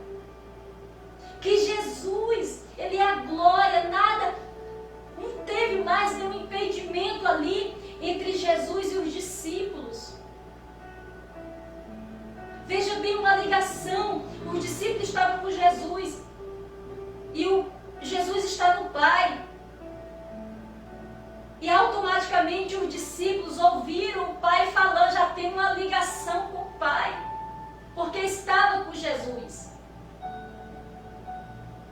Que Jesus, ele é a glória, nada, não teve mais nenhum impedimento ali entre Jesus e os discípulos. Veja bem uma ligação, os discípulos estavam com Jesus e Jesus está no Pai. E automaticamente os discípulos ouviram o Pai falando, já tem uma ligação com o Pai, porque estava com Jesus.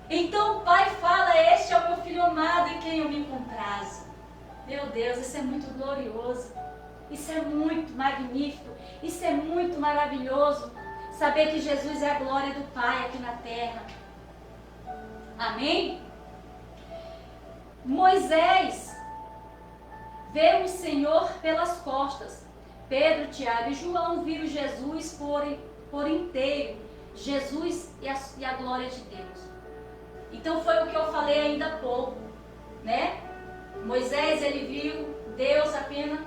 Então o Pai fala: este é o meu filho amado em quem eu me comprazo. Meu Deus, isso é muito glorioso, isso é muito magnífico, isso é muito maravilhoso, saber que Jesus é a glória do Pai aqui na terra. Amém? Moisés vê o Senhor pelas costas. Pedro, Tiago e João viram Jesus por inteiro. Jesus e a glória de Deus. Então foi o que eu falei ainda há pouco, né? Moisés, ele viu Deus apenas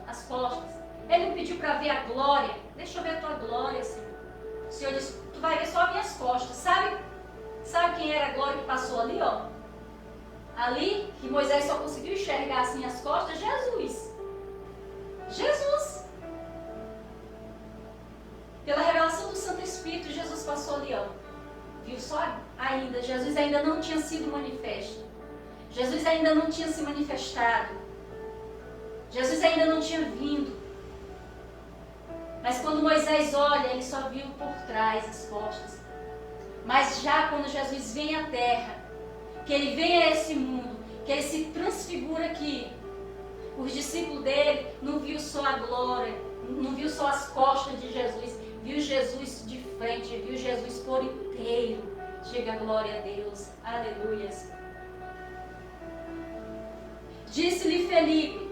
as costas. Ele não pediu para ver a glória. Deixa eu ver a tua glória, Senhor. O Senhor disse: tu vai ver só as minhas costas. Sabe quem era a glória que passou ali, ó? Ali, que Moisés só conseguiu enxergar assim as costas? Jesus. Pela revelação do Santo Espírito, Jesus passou ali, ó. Viu só ainda? Jesus ainda não tinha sido manifesto. Jesus ainda não tinha se manifestado. Jesus ainda não tinha vindo. Mas quando Moisés olha, ele só viu por trás as costas. Mas já quando Jesus vem à terra, que ele vem a esse mundo, que ele se transfigura aqui, os discípulos dele não viu só a glória, não viu só as costas de Jesus, viu Jesus de frente, viu Jesus por inteiro. Diga glória a Deus, aleluias. Disse-lhe Felipe,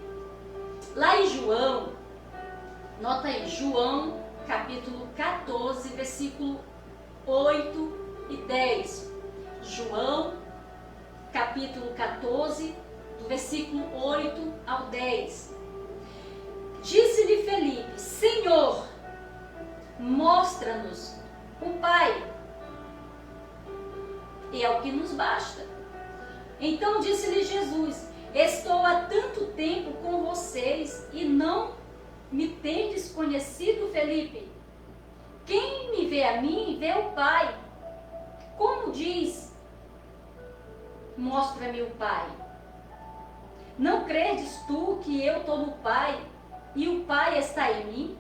lá em João, nota aí, João capítulo 14, versículo 8 e 10. João capítulo 14, do versículo 8 ao 10. Disse-lhe Felipe: Senhor, mostra-nos o Pai, e é o que nos basta. Então disse-lhe Jesus: estou há tanto tempo com vocês e não me tendes conhecido, Felipe? Quem me vê a mim, vê o Pai. Como diz, mostra-me o Pai. Não credes tu que eu estou no Pai e o Pai está em mim?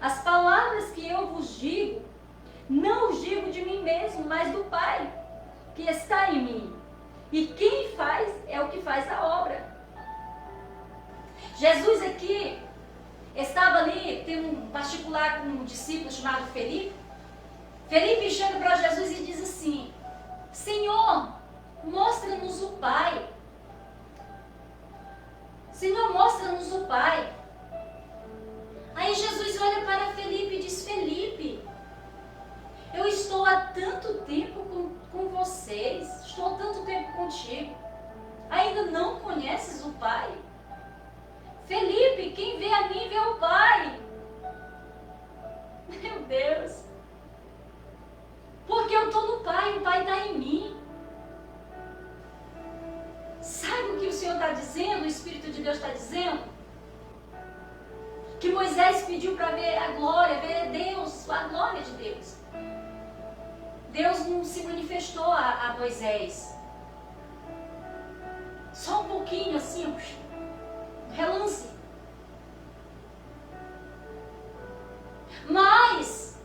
As palavras que eu vos digo, não os digo de mim mesmo, mas do Pai que está em mim. E quem faz é o que faz a obra. Jesus aqui estava ali, tem um particular com um discípulo chamado Felipe. Felipe chega para Jesus e diz assim: Senhor, mostra-nos o Pai. Senhor, mostra-nos o Pai. Aí Jesus olha para Felipe e diz: Felipe, eu estou há tanto tempo com vocês, estou há tanto tempo contigo, ainda não conheces o Pai? Felipe, quem vê a mim vê o Pai. Meu Deus. Porque eu estou no Pai, o Pai está em mim. Sabe o que o Senhor está dizendo, o Espírito de Deus está dizendo? Que Moisés pediu para ver a glória, ver Deus, a glória de Deus. Deus não se manifestou a Moisés. Só um pouquinho assim, relance. Mas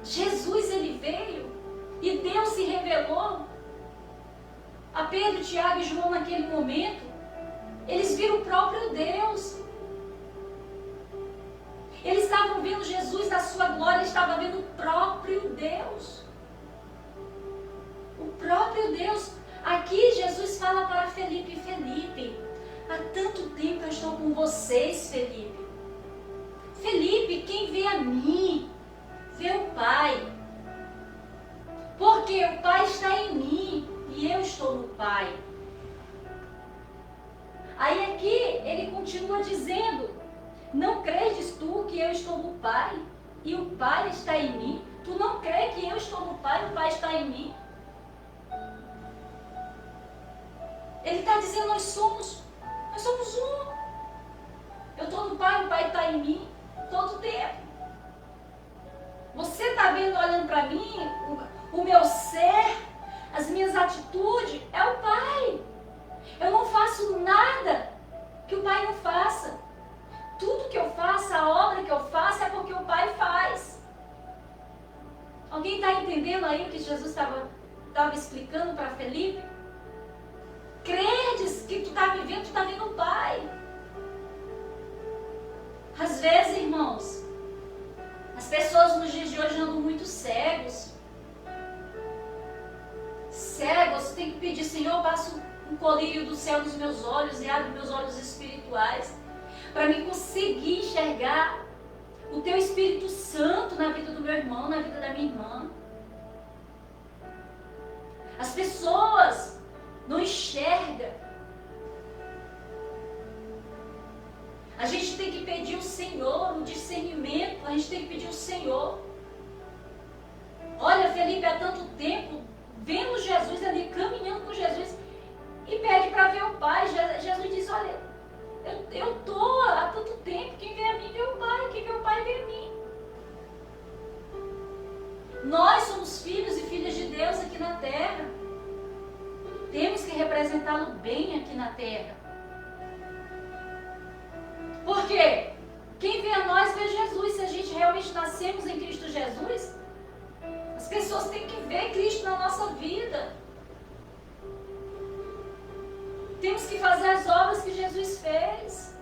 Jesus, ele veio e Deus se revelou a Pedro, Tiago e João naquele momento. Eles viram o próprio Deus. Eles estavam vendo Jesus na sua glória, estavam vendo o próprio Deus. O próprio Deus. Aqui Jesus fala para Felipe: Felipe, há tanto tempo eu estou com vocês, Felipe. Felipe, quem vê a mim, vê o Pai. Porque o Pai está em mim e eu estou no Pai. Aí aqui ele continua dizendo: não credes tu que eu estou no Pai e o Pai está em mim? Tu não crê que eu estou no Pai e o Pai está em mim? Ele está dizendo: nós somos um. Eu estou no Pai, o Pai está em mim todo o tempo. Você está vendo, olhando para mim, o meu ser, as minhas atitudes, é o Pai. Eu não faço nada que o Pai não faça. Tudo que eu faço, a obra que eu faço, é porque o Pai faz. Alguém está entendendo aí o que Jesus estava explicando para Felipe? Credes que tu está vivendo, tu está vendo o Pai. Às vezes, irmãos, as pessoas nos dias de hoje andam muito cegos. Cegos, tem que pedir: Senhor, passa um colírio do céu nos meus olhos e abre meus olhos espirituais, para me conseguir enxergar o Teu Espírito Santo na vida do meu irmão, na vida da minha irmã. As pessoas não enxergam. A gente tem que pedir o Senhor, o discernimento, a gente tem que pedir o Senhor. Olha, Felipe, há tanto tempo, vendo Jesus ali, caminhando com Jesus, e pede para ver o Pai. Jesus diz: olha, eu estou há tanto tempo, quem vê a mim vê o Pai, quem vê o Pai vê a mim. Nós somos filhos e filhas de Deus aqui na terra. Temos que representá-lo bem aqui na terra. Por quê? Quem vê a nós vê Jesus. Se a gente realmente nascemos em Cristo Jesus, as pessoas têm que ver Cristo na nossa vida. Temos que fazer as obras que Jesus fez.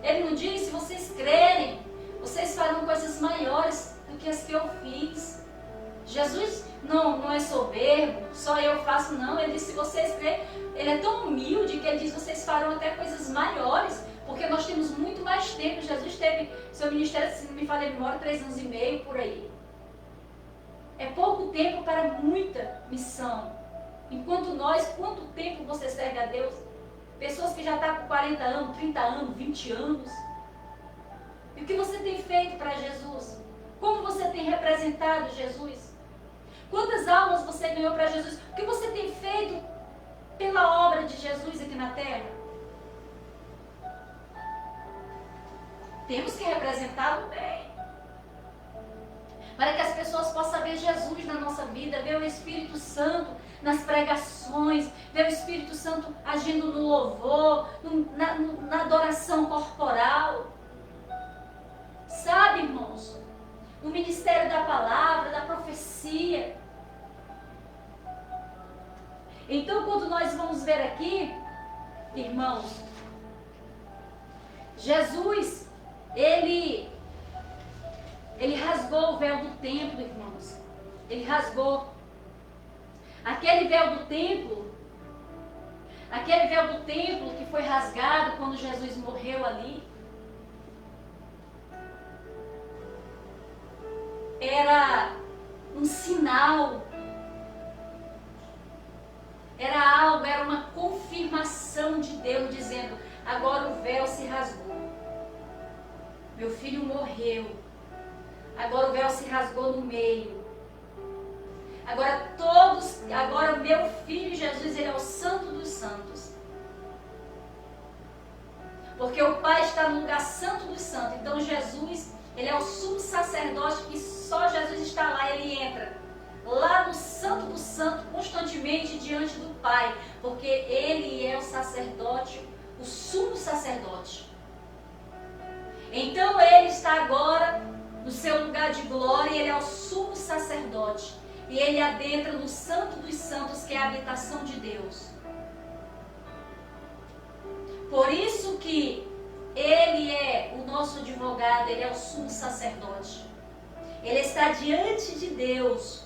Ele não diz: se vocês crerem, vocês farão coisas maiores do que as que eu fiz. Jesus não é soberbo, só eu faço, não. Ele diz: se vocês crerem, ele é tão humilde que ele diz: vocês farão até coisas maiores, porque nós temos muito mais tempo. Jesus teve seu ministério, se não me falha a memória, 3 anos e meio, por aí. É pouco tempo para muita missão. Enquanto nós, quanto tempo você serve a Deus? Pessoas que já estão com 40 anos, 30 anos, 20 anos. E o que você tem feito para Jesus? Como você tem representado Jesus? Quantas almas você ganhou para Jesus? O que você tem feito pela obra de Jesus aqui na terra? Temos que representá-lo bem. Para que as pessoas possam ver Jesus na nossa vida, ver o Espírito Santo nas pregações, ver o Espírito Santo agindo no louvor, na adoração corporal. Sabe, irmãos? No ministério da palavra, da profecia. Então, quando nós vamos ver aqui, irmãos, Jesus, ele rasgou o véu do templo, irmãos. Ele rasgou. Aquele véu do templo que foi rasgado quando Jesus morreu ali, era um sinal, era uma confirmação de Deus dizendo: agora o véu se rasgou. Meu filho morreu. Agora o véu se rasgou no meio. Agora o meu filho Jesus, ele é o Santo dos Santos. Porque o Pai está no lugar santo dos santos. Então Jesus, ele é o sumo sacerdote que só Jesus está lá, ele entra lá no Santo do Santo constantemente diante do Pai. Porque ele é o sacerdote, o sumo sacerdote. Então ele está agora no seu lugar de glória, ele é o sumo sacerdote. E ele adentra no Santo dos Santos, que é a habitação de Deus. Por isso que ele é o nosso advogado, ele é o sumo sacerdote. Ele está diante de Deus.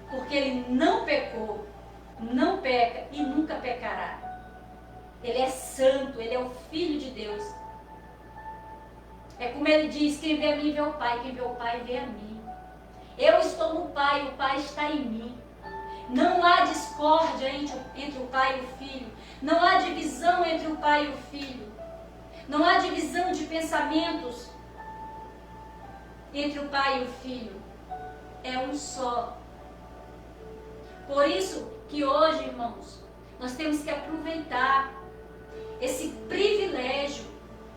Porque ele não pecou, não peca e nunca pecará. Ele é santo, ele é o Filho de Deus. É como ele diz: quem vê a mim vê o Pai, quem vê o Pai vê a mim. Eu estou no Pai, o Pai está em mim. Não há discórdia entre o Pai e o Filho. Não há divisão entre o Pai e o Filho. Não há divisão de pensamentos entre o Pai e o Filho. É um só. Por isso que hoje, irmãos, nós temos que aproveitar esse privilégio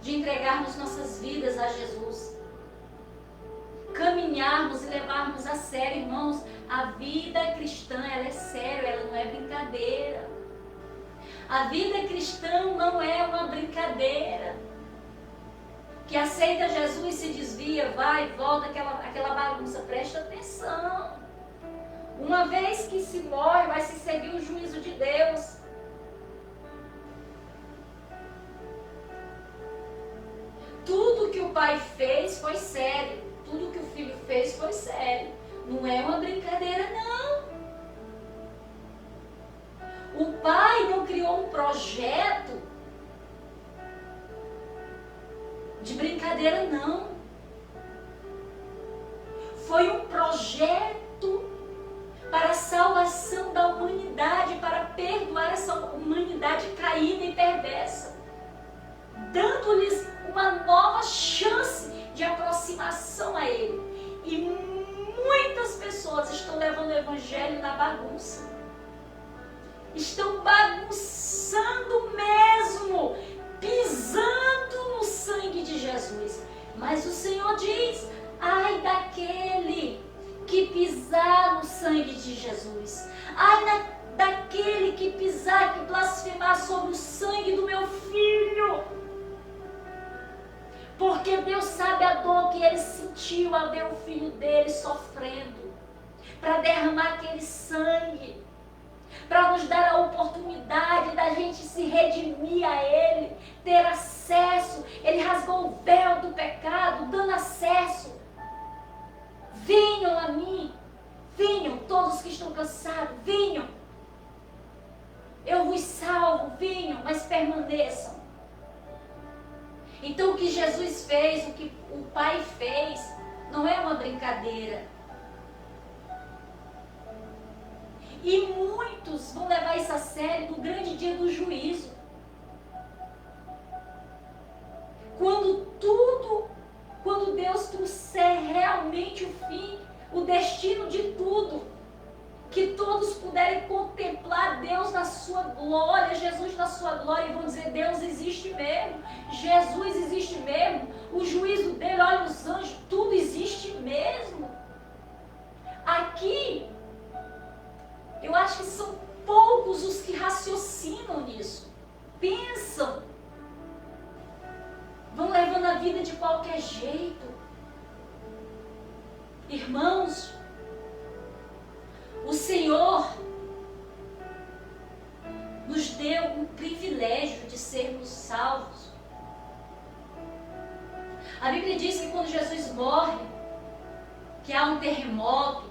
de entregarmos nossas vidas a Jesus. Caminharmos e levarmos a sério, irmãos. A vida cristã, ela é séria, ela não é brincadeira. A vida cristã não é uma brincadeira. Que aceita Jesus, se desvia, vai e volta, aquela bagunça. Presta atenção. Uma vez que se morre, vai se seguir o juízo de Deus. Tudo que o Pai fez foi sério. Tudo que o Filho fez foi sério. Não é uma brincadeira, não. O Pai não criou um projeto de brincadeira, não. Foi um projeto para a salvação da humanidade, para perdoar essa humanidade caída e perversa, dando-lhes uma nova chance de aproximação a Ele. E muitas pessoas estão levando o Evangelho na bagunça. Estão bagunçando mesmo, pisando no sangue de Jesus. Mas o Senhor diz: ai daquele que pisar no sangue de Jesus. Ai daquele que pisar, que blasfemar sobre o sangue do meu filho. Porque Deus sabe a dor que ele sentiu ao ver o filho dele sofrendo, para derramar aquele sangue, para nos dar a oportunidade da gente se redimir a Ele, ter acesso. Ele rasgou o véu do pecado, dando acesso. Venham a mim, venham todos que estão cansados, venham. Eu vos salvo, venham, mas permaneçam. Então o que Jesus fez, o que o Pai fez, não é uma brincadeira. E muitos vão levar isso a sério no grande dia do juízo. Quando Deus trouxer realmente o fim, o destino de tudo, que todos puderem contemplar Deus na sua glória. glória, Jesus na sua glória, e vão dizer, Deus existe mesmo, Jesus existe mesmo, o juízo dele, olha os anjos, tudo existe mesmo. Aqui, eu acho que são poucos os que raciocinam nisso, pensam, vão levando a vida de qualquer jeito. Irmãos, o Senhor nos deu o privilégio de sermos salvos. A Bíblia diz que quando Jesus morre, que há um terremoto,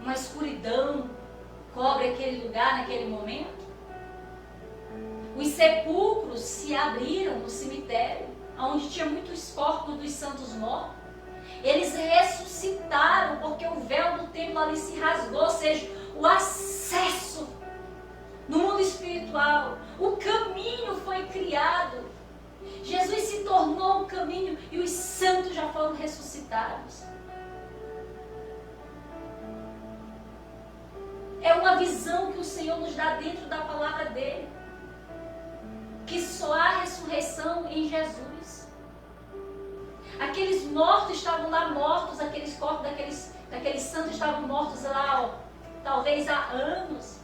uma escuridão, cobre aquele lugar naquele momento. Os sepulcros se abriram no cemitério, onde tinha muitos corpos dos santos mortos. Eles ressuscitaram, porque o véu do templo ali se rasgou, ou seja, o acesso no mundo espiritual, o caminho foi criado. Jesus se tornou o caminho e os santos já foram ressuscitados. É uma visão que o Senhor nos dá dentro da palavra dele, que só há ressurreição em Jesus. Aqueles mortos estavam lá mortos, aqueles corpos daqueles santos estavam mortos lá, ó, talvez há anos.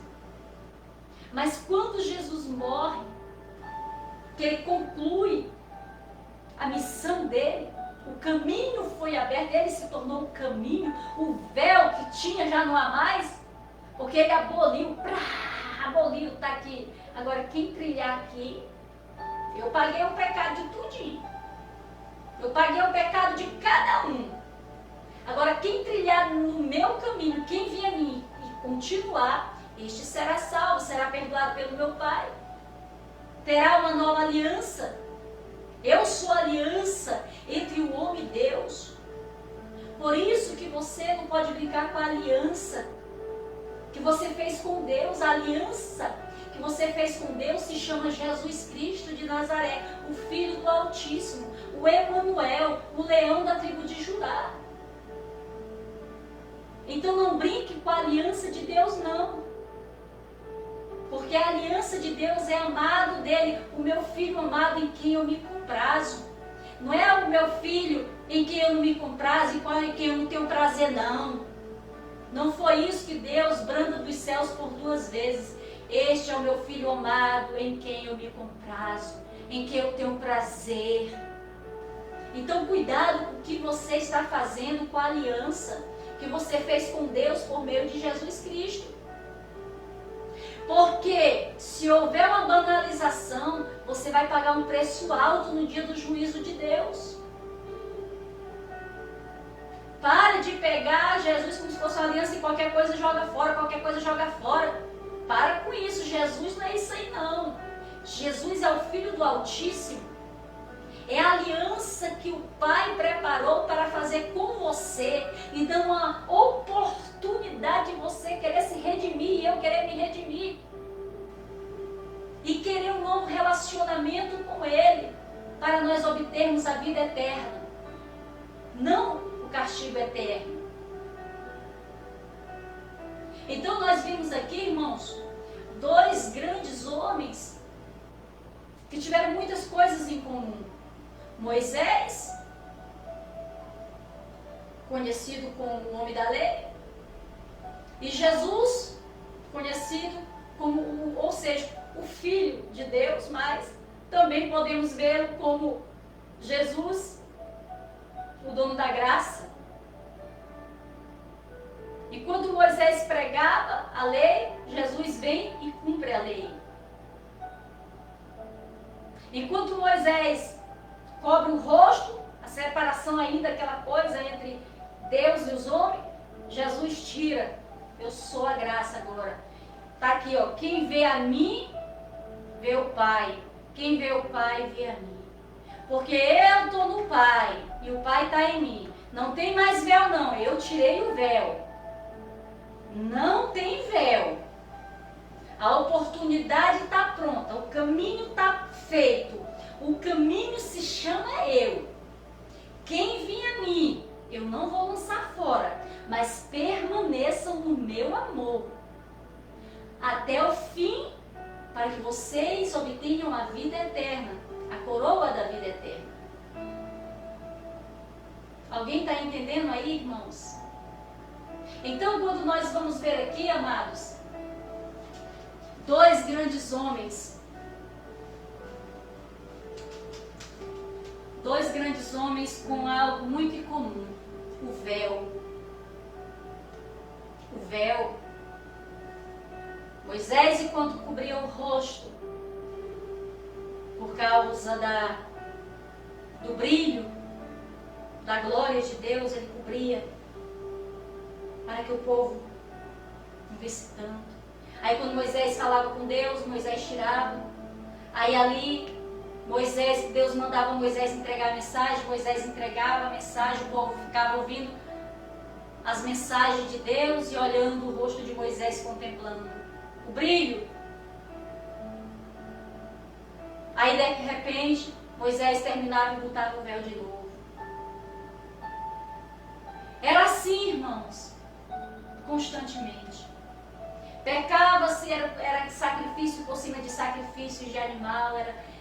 Mas quando Jesus morre, que ele conclui a missão dele, o caminho foi aberto, ele se tornou um caminho, o véu que tinha já não há mais, porque ele aboliu, está aqui. Agora quem trilhar aqui, eu paguei o pecado de tudinho. Eu paguei o pecado de cada um. Agora quem trilhar no meu caminho, quem vier a mim e continuar, este será salvo, será perdoado pelo meu Pai. Terá uma nova aliança. Eu sou a aliança entre o homem e Deus. Por isso que você não pode brincar com a aliança que você fez com Deus. A aliança que você fez com Deus se chama Jesus Cristo de Nazaré, o Filho do Altíssimo, o Emanuel, o leão da tribo de Judá. Então não brinque com a aliança de Deus, não. Porque a aliança de Deus é amado dele, o meu filho amado em quem eu me comprazo. Não é o meu filho em quem eu não me comprazo e em quem eu não tenho prazer, não. Não foi isso que Deus branda dos céus por duas vezes. Este é o meu filho amado em quem eu me comprazo, em quem eu tenho prazer. Então cuidado com o que você está fazendo com a aliança que você fez com Deus por meio de Jesus Cristo. Porque se houver uma banalização, você vai pagar um preço alto no dia do juízo de Deus. Pare de pegar Jesus como se fosse uma aliança e qualquer coisa joga fora, qualquer coisa joga fora. Para com isso, Jesus não é isso aí não. Jesus é o Filho do Altíssimo. É a aliança que o Pai preparou para fazer com você, lhe dando uma oportunidade de você querer se redimir e eu querer me redimir. E querer um novo relacionamento com Ele, para nós obtermos a vida eterna, não o castigo eterno. Então nós vimos aqui, irmãos, dois grandes homens que tiveram muitas coisas em comum. Moisés, conhecido como o homem da lei, e Jesus, conhecido como, ou seja, o Filho de Deus, mas também podemos vê-lo como Jesus, o dono da graça. E quando Moisés pregava a lei, Jesus vem e cumpre a lei. Enquanto Moisés cobre o rosto, a separação ainda, aquela coisa entre Deus e os homens, Jesus tira. Eu sou a graça agora. Está aqui, ó. Quem vê a mim, vê o Pai. Quem vê o Pai, vê a mim. Porque eu estou no Pai e o Pai está em mim. Não tem mais véu, não. Eu tirei o véu. Não tem véu. A oportunidade está pronta. O caminho está feito. O caminho se chama eu. Quem vir a mim, eu não vou lançar fora, mas permaneçam no meu amor até o fim, para que você vocês obtenham a vida eterna, a coroa da vida eterna. Alguém está entendendo aí, irmãos? Então, quando nós vamos ver aqui, amados, dois grandes homens com algo muito em comum: o véu. O véu. Moisés, enquanto cobria o rosto, por causa do brilho, da glória de Deus, ele cobria, para que o povo não visse tanto. Aí quando Moisés falava com Deus, Moisés tirava. Aí ali, Deus mandava Moisés entregar a mensagem, Moisés entregava a mensagem, o povo ficava ouvindo as mensagens de Deus e olhando o rosto de Moisés, contemplando o brilho. Aí de repente, Moisés terminava e botava o véu de novo. Era assim, irmãos, constantemente. Pecava-se, era sacrifício por cima de sacrifício de animal,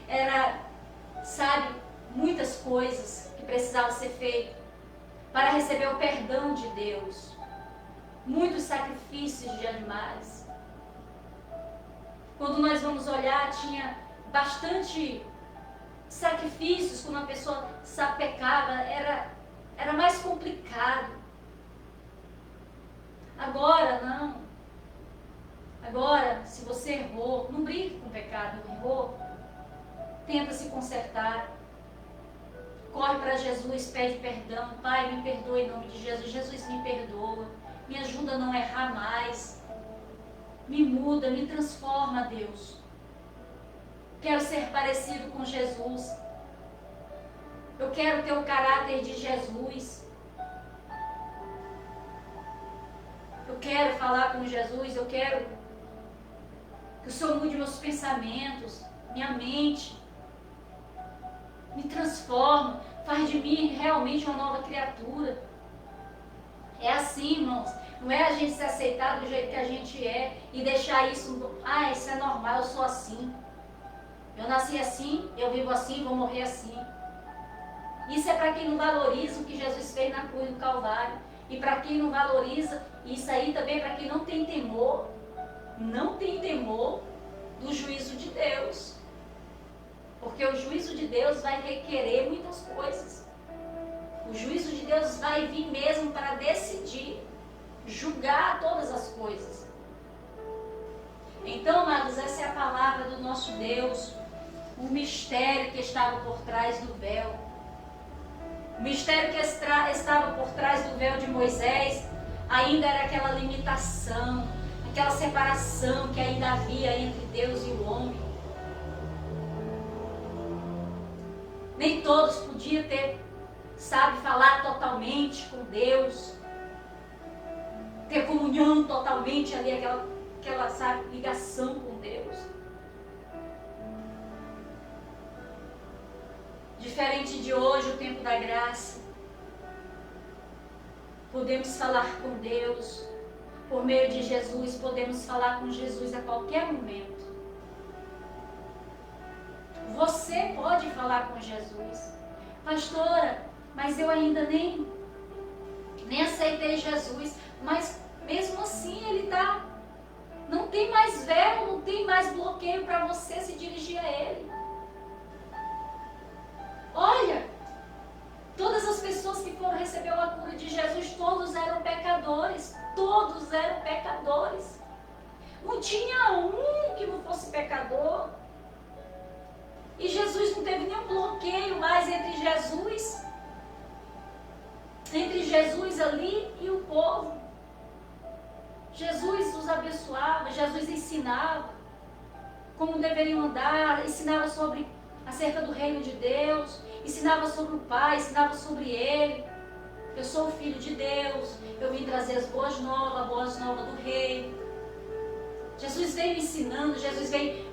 era, sabe, muitas coisas que precisavam ser feitas para receber o perdão de Deus. Muitos sacrifícios de animais. Quando nós vamos olhar, tinha bastante sacrifícios. Quando a pessoa pecava, era mais complicado. Agora, não. Agora, se você errou, não brigue com o pecado. Errou, tenta se consertar. Corre para Jesus, pede perdão. Pai, me perdoe em nome de Jesus. Jesus, me perdoa. Me ajuda a não errar mais. Me muda, me transforma, Deus. Quero ser parecido com Jesus. Eu quero ter o caráter de Jesus. Eu quero falar com Jesus. Eu quero que o Senhor mude meus pensamentos, minha mente. Me transforma, faz de mim realmente uma nova criatura. É assim, irmãos. Não é a gente se aceitar do jeito que a gente é e deixar isso, isso é normal, eu sou assim. Eu nasci assim, eu vivo assim, vou morrer assim. Isso é para quem não valoriza o que Jesus fez na cruz do Calvário. E para quem não valoriza, isso aí também é para quem não tem temor do juízo de Deus. Porque o juízo de Deus vai requerer muitas coisas. O juízo de Deus vai vir mesmo para decidir, julgar todas as coisas. Então, amados, essa é a palavra do nosso Deus. O mistério que estava por trás do véu. O mistério que estava por trás do véu de Moisés ainda era aquela limitação, aquela separação que ainda havia entre Deus e o homem. Nem todos podiam falar totalmente com Deus, ter comunhão totalmente ali, aquela ligação com Deus. Diferente de hoje, o tempo da graça, podemos falar com Deus, por meio de Jesus, podemos falar com Jesus a qualquer momento. Você pode falar com Jesus. Pastora, mas eu ainda nem aceitei Jesus. Mas mesmo assim não tem mais véu, não tem mais bloqueio para você se dirigir a Ele. Olha, todas as pessoas que foram receber a cura de Jesus, todos eram pecadores. Todos eram pecadores. Não tinha um que não fosse pecador. E Jesus não teve nenhum bloqueio mais entre Jesus ali e o povo. Jesus os abençoava, Jesus ensinava como deveriam andar, ensinava acerca do reino de Deus, ensinava sobre o Pai, ensinava sobre Ele. Eu sou o Filho de Deus, eu vim trazer as boas novas do Rei. Jesus veio ensinando, Jesus veio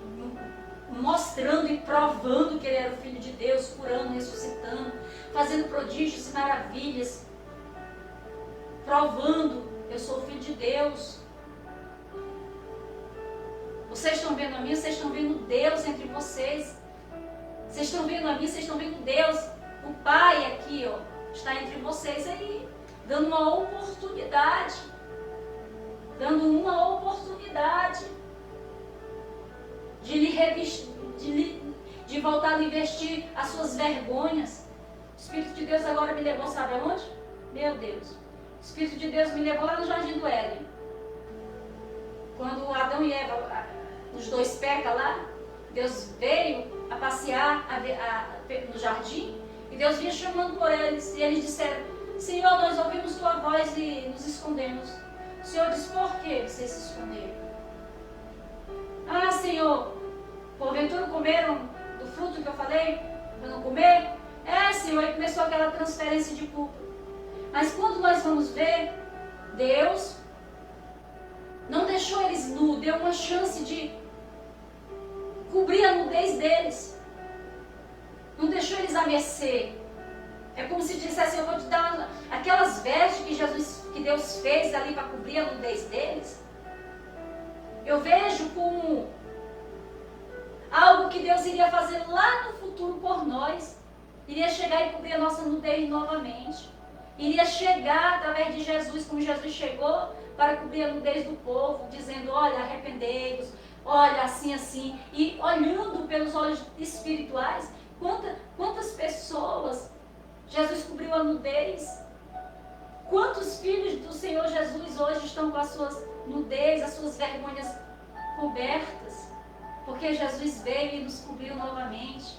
mostrando e provando que Ele era o Filho de Deus, curando, ressuscitando, fazendo prodígios e maravilhas, provando, eu sou o Filho de Deus. Vocês estão vendo a mim, vocês estão vendo Deus entre vocês. Vocês estão vendo a mim, vocês estão vendo Deus. O Pai aqui, ó, está entre vocês aí, dando uma oportunidade. Dando uma oportunidade de lhe revestir, de voltar a lhe vestir as suas vergonhas. O Espírito de Deus agora me levou, sabe aonde? Meu Deus. O Espírito de Deus me levou lá no Jardim do Éden. Quando Adão e Eva, os dois pecam lá, Deus veio a passear no jardim e Deus vinha chamando por eles. E eles disseram: Senhor, nós ouvimos tua voz e nos escondemos. O Senhor disse: por que vocês se esconderam? Ah, Senhor, porventura comeram do fruto que eu falei para não comer? É, Senhor, e começou aquela transferência de culpa. Mas quando nós vamos ver, Deus não deixou eles nus, deu uma chance de cobrir a nudez deles. Não deixou eles à mercê. É como se dissesse: eu vou te dar aquelas vestes que Deus fez ali para cobrir a nudez deles. Eu vejo como algo que Deus iria fazer lá no futuro por nós. Iria chegar e cobrir a nossa nudez novamente. Iria chegar através de Jesus, como Jesus chegou para cobrir a nudez do povo, dizendo: olha, arrependei-vos, olha, assim, assim. E olhando pelos olhos espirituais, quantas pessoas Jesus cobriu a nudez? Quantos filhos do Senhor Jesus hoje estão com as suas nudez, as suas vergonhas cobertas? Porque Jesus veio e nos cobriu novamente,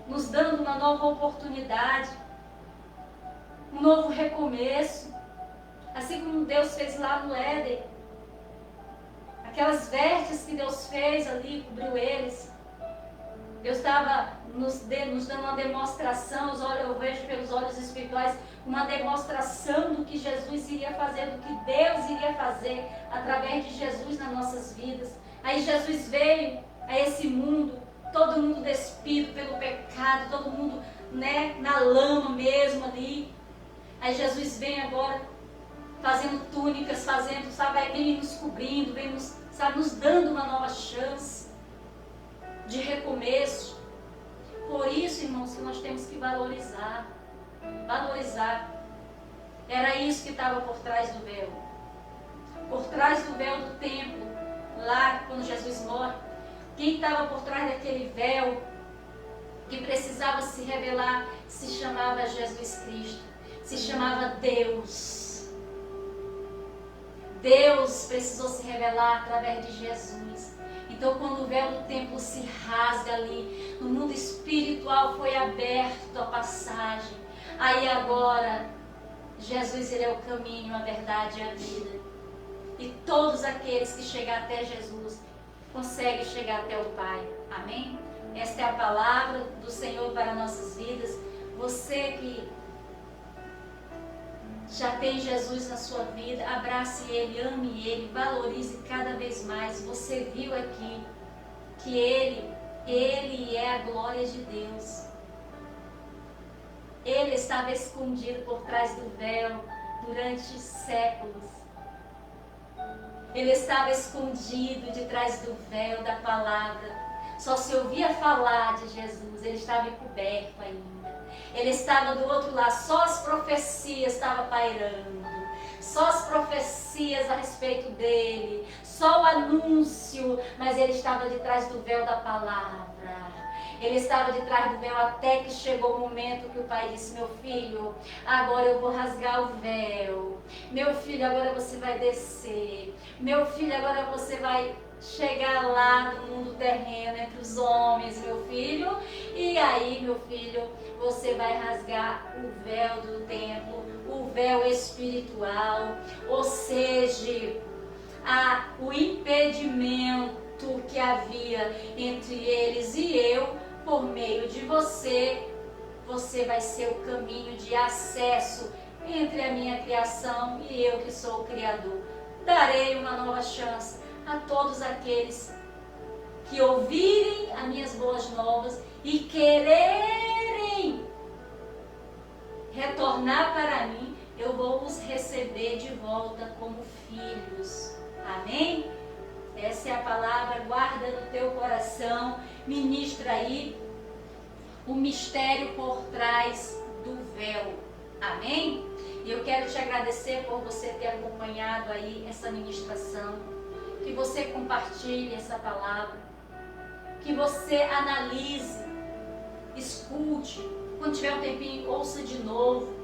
nos dando uma nova oportunidade, um novo recomeço. Assim como Deus fez lá no Éden, aquelas vestes que Deus fez ali, cobriu eles. Deus estava nos dando uma demonstração, eu vejo pelos olhos espirituais, uma demonstração do que Jesus iria fazer, do que Deus iria fazer através de Jesus nas nossas vidas. Aí Jesus veio a esse mundo, todo mundo despido pelo pecado, todo mundo, né, na lama mesmo ali. Aí Jesus vem agora fazendo túnicas, vem nos cobrindo, vem nos dando uma nova chance de recomeço. Por isso, irmãos, que nós temos que valorizar. Era isso que estava por trás do véu. Por trás do véu do templo, lá quando Jesus morre, quem estava por trás daquele véu que precisava se revelar se chamava Jesus Cristo, se chamava Deus. Deus precisou se revelar através de Jesus. Então, quando o véu do templo se rasga ali, no mundo espiritual foi aberto a passagem. Aí agora, Jesus, ele é o caminho, a verdade e a vida. E todos aqueles que chegam até Jesus, conseguem chegar até o Pai. Amém? Esta é a palavra do Senhor para nossas vidas. Você que já tem Jesus na sua vida, abrace Ele, ame Ele, valorize cada vez mais. Você viu aqui que Ele é a glória de Deus. Ele estava escondido por trás do véu durante séculos. Ele estava escondido de trás do véu da palavra. Só se ouvia falar de Jesus, ele estava encoberto ainda. Ele estava do outro lado, só as profecias estavam pairando, só as profecias a respeito dele, só o anúncio, mas ele estava de trás do véu da palavra. Ele estava de trás do véu até que chegou o momento que o pai disse: meu filho, agora eu vou rasgar o véu. Meu filho, agora você vai descer. Meu filho, agora você vai chegar lá no mundo terreno, entre os homens, meu filho. E aí, meu filho, você vai rasgar o véu do templo, o véu espiritual, ou seja, o impedimento que havia entre eles e eu. Por meio de você, você vai ser o caminho de acesso entre a minha criação e eu que sou o Criador. Darei uma nova chance a todos aqueles que ouvirem as minhas boas novas e quererem retornar para mim. Eu vou os receber de volta como filhos. Amém? Essa é a palavra. coração. Ministra aí o mistério por trás do véu. Amém? E eu quero te agradecer por você ter acompanhado aí essa ministração. Que você compartilhe essa palavra. Que você analise, escute. Quando tiver um tempinho, ouça de novo.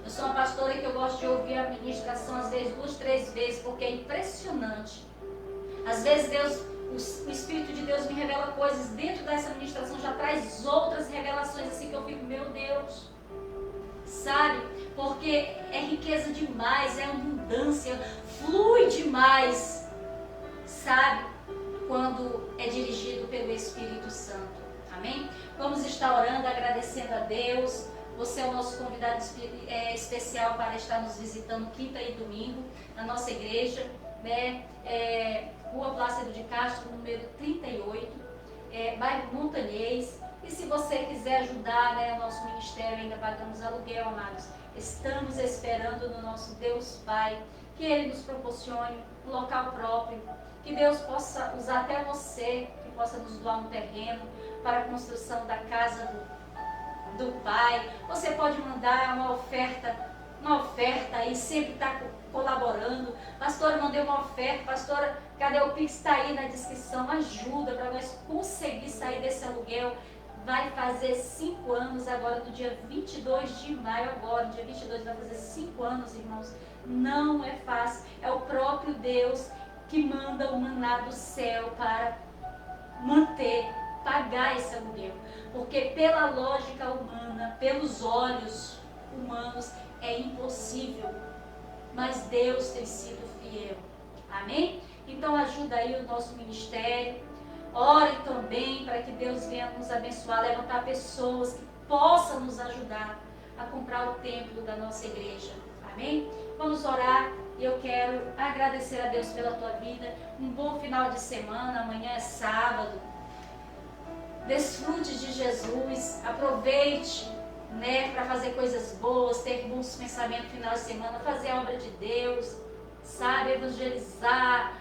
Eu sou uma pastora que eu gosto de ouvir a ministração às vezes 2, 3 vezes, porque é impressionante. Às vezes o Espírito de Deus me revela coisas dentro dessa ministração, já traz outras revelações assim que eu fico, meu Deus, sabe? Porque é riqueza demais, é abundância, flui demais, sabe? Quando é dirigido pelo Espírito Santo. Amém? Vamos estar orando, agradecendo a Deus. Você é o nosso convidado especial para estar nos visitando quinta e domingo na nossa igreja, né? Rua Plácido de Castro, número 38, bairro Montanhês. E se você quiser ajudar, né, o nosso ministério, ainda pagamos aluguel, amados. Estamos esperando no nosso Deus Pai que Ele nos proporcione um local próprio, que Deus possa usar até você, que possa nos doar um terreno para a construção da casa do Pai. Você pode mandar uma oferta aí, sempre está colaborando. Pastora, mandei uma oferta. Pastora, cadê o Pix? Está aí na descrição. Ajuda para nós conseguir sair desse aluguel. Vai fazer 5 anos agora, no dia 22 de maio, agora, no dia 22 vai fazer 5 anos, irmãos. Não é fácil. É o próprio Deus que manda o maná do céu para pagar esse aluguel. Porque pela lógica humana, pelos olhos humanos, é impossível. Mas Deus tem sido fiel. Amém? Então ajuda aí o nosso ministério. Ore também para que Deus venha nos abençoar, levantar pessoas que possam nos ajudar a comprar o templo da nossa igreja. Amém? Vamos orar. E eu quero agradecer a Deus pela tua vida. Um bom final de semana. Amanhã é sábado. Desfrute de Jesus. Aproveite, né, para fazer coisas boas, ter bons pensamentos no final de semana, fazer a obra de Deus, sabe, evangelizar,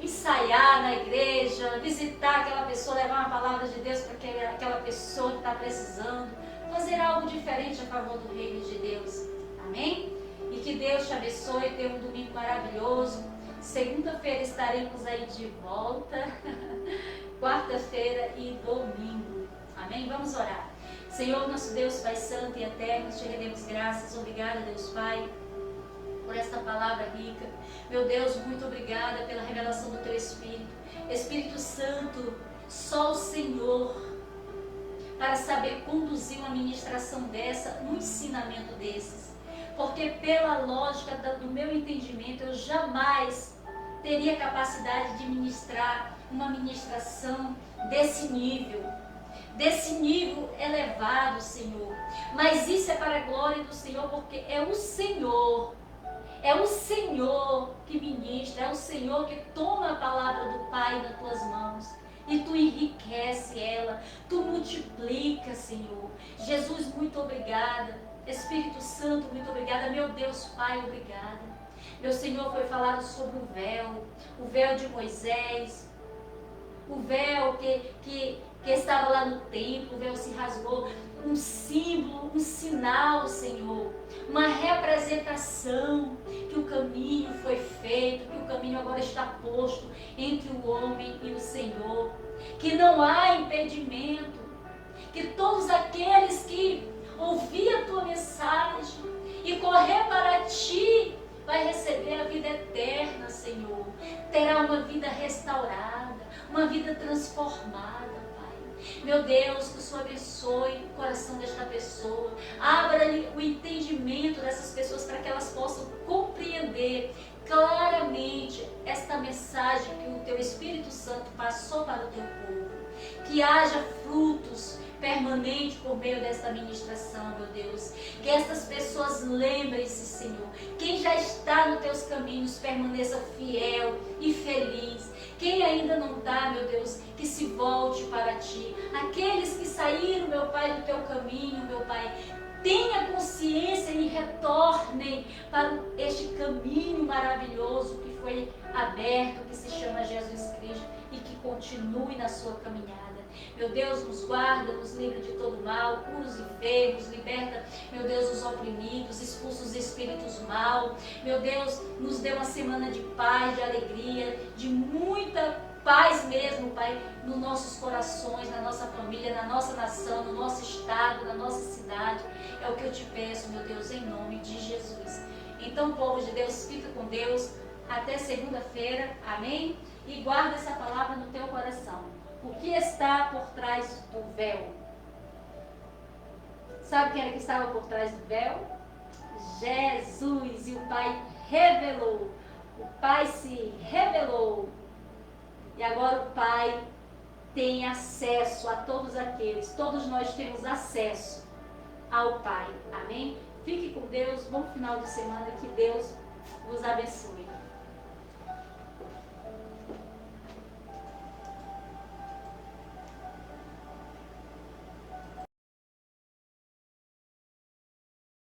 ensaiar na igreja, visitar aquela pessoa, levar uma palavra de Deus para aquela pessoa que está precisando, fazer algo diferente a favor do reino de Deus. Amém? E que Deus te abençoe, tenha um domingo maravilhoso. Segunda-feira estaremos aí de volta, quarta-feira e domingo. Amém? Vamos orar. Senhor, nosso Deus, Pai Santo e Eterno, te rendemos graças. Obrigada, Deus Pai, por esta palavra rica. Meu Deus, muito obrigada pela revelação do Teu Espírito. Espírito Santo, só o Senhor, para saber conduzir uma ministração dessa, um ensinamento desses. Porque pela lógica do meu entendimento, eu jamais teria capacidade de ministrar uma ministração desse nível elevado, Senhor. Mas isso é para a glória do Senhor, porque é o Senhor que ministra, é o Senhor que toma a palavra do Pai nas tuas mãos e tu enriquece ela, tu multiplica, Senhor. Jesus, muito obrigada. Espírito Santo, muito obrigada. Meu Deus Pai, obrigada. Meu Senhor, foi falado sobre o véu de Moisés, o véu que estava lá no templo, o véu se rasgou, um símbolo, um sinal, Senhor, uma representação que o caminho foi feito, que o caminho agora está posto entre o homem e o Senhor, que não há impedimento, que todos aqueles que ouvir a tua mensagem e correr para ti, vai receber a vida eterna, Senhor, terá uma vida restaurada, uma vida transformada. Meu Deus, que o Senhor abençoe o coração desta pessoa. Abra-lhe o entendimento dessas pessoas para que elas possam compreender claramente esta mensagem que o Teu Espírito Santo passou para o Teu povo. Que haja frutos permanentes por meio desta ministração, meu Deus. Que estas pessoas lembrem-se, Senhor. Quem já está nos Teus caminhos permaneça fiel e feliz. Quem ainda não está, meu Deus, que se volte para Ti. Aqueles que saíram, meu Pai, do Teu caminho, meu Pai, tenha consciência e retornem para este caminho maravilhoso que foi aberto, que se chama Jesus Cristo. e que continue na sua caminhada. Meu Deus, nos guarda, nos livra de todo mal, cura os enfermos, liberta, meu Deus, os oprimidos, expulsa os espíritos mal. Meu Deus, nos dê uma semana de paz, de alegria, de muita paz mesmo, Pai, nos nossos corações, na nossa família, na nossa nação, no nosso estado, na nossa cidade. É o que eu te peço, meu Deus, em nome de Jesus. Então, povo de Deus, fica com Deus. Até segunda-feira, amém? E guarda essa palavra no teu coração. O que está por trás do véu? Sabe quem era que estava por trás do véu? Jesus. E o Pai revelou. O Pai se revelou. E agora o Pai tem acesso a todos aqueles. Todos nós temos acesso ao Pai. Amém? Fique com Deus. Bom final de semana. Que Deus vos abençoe.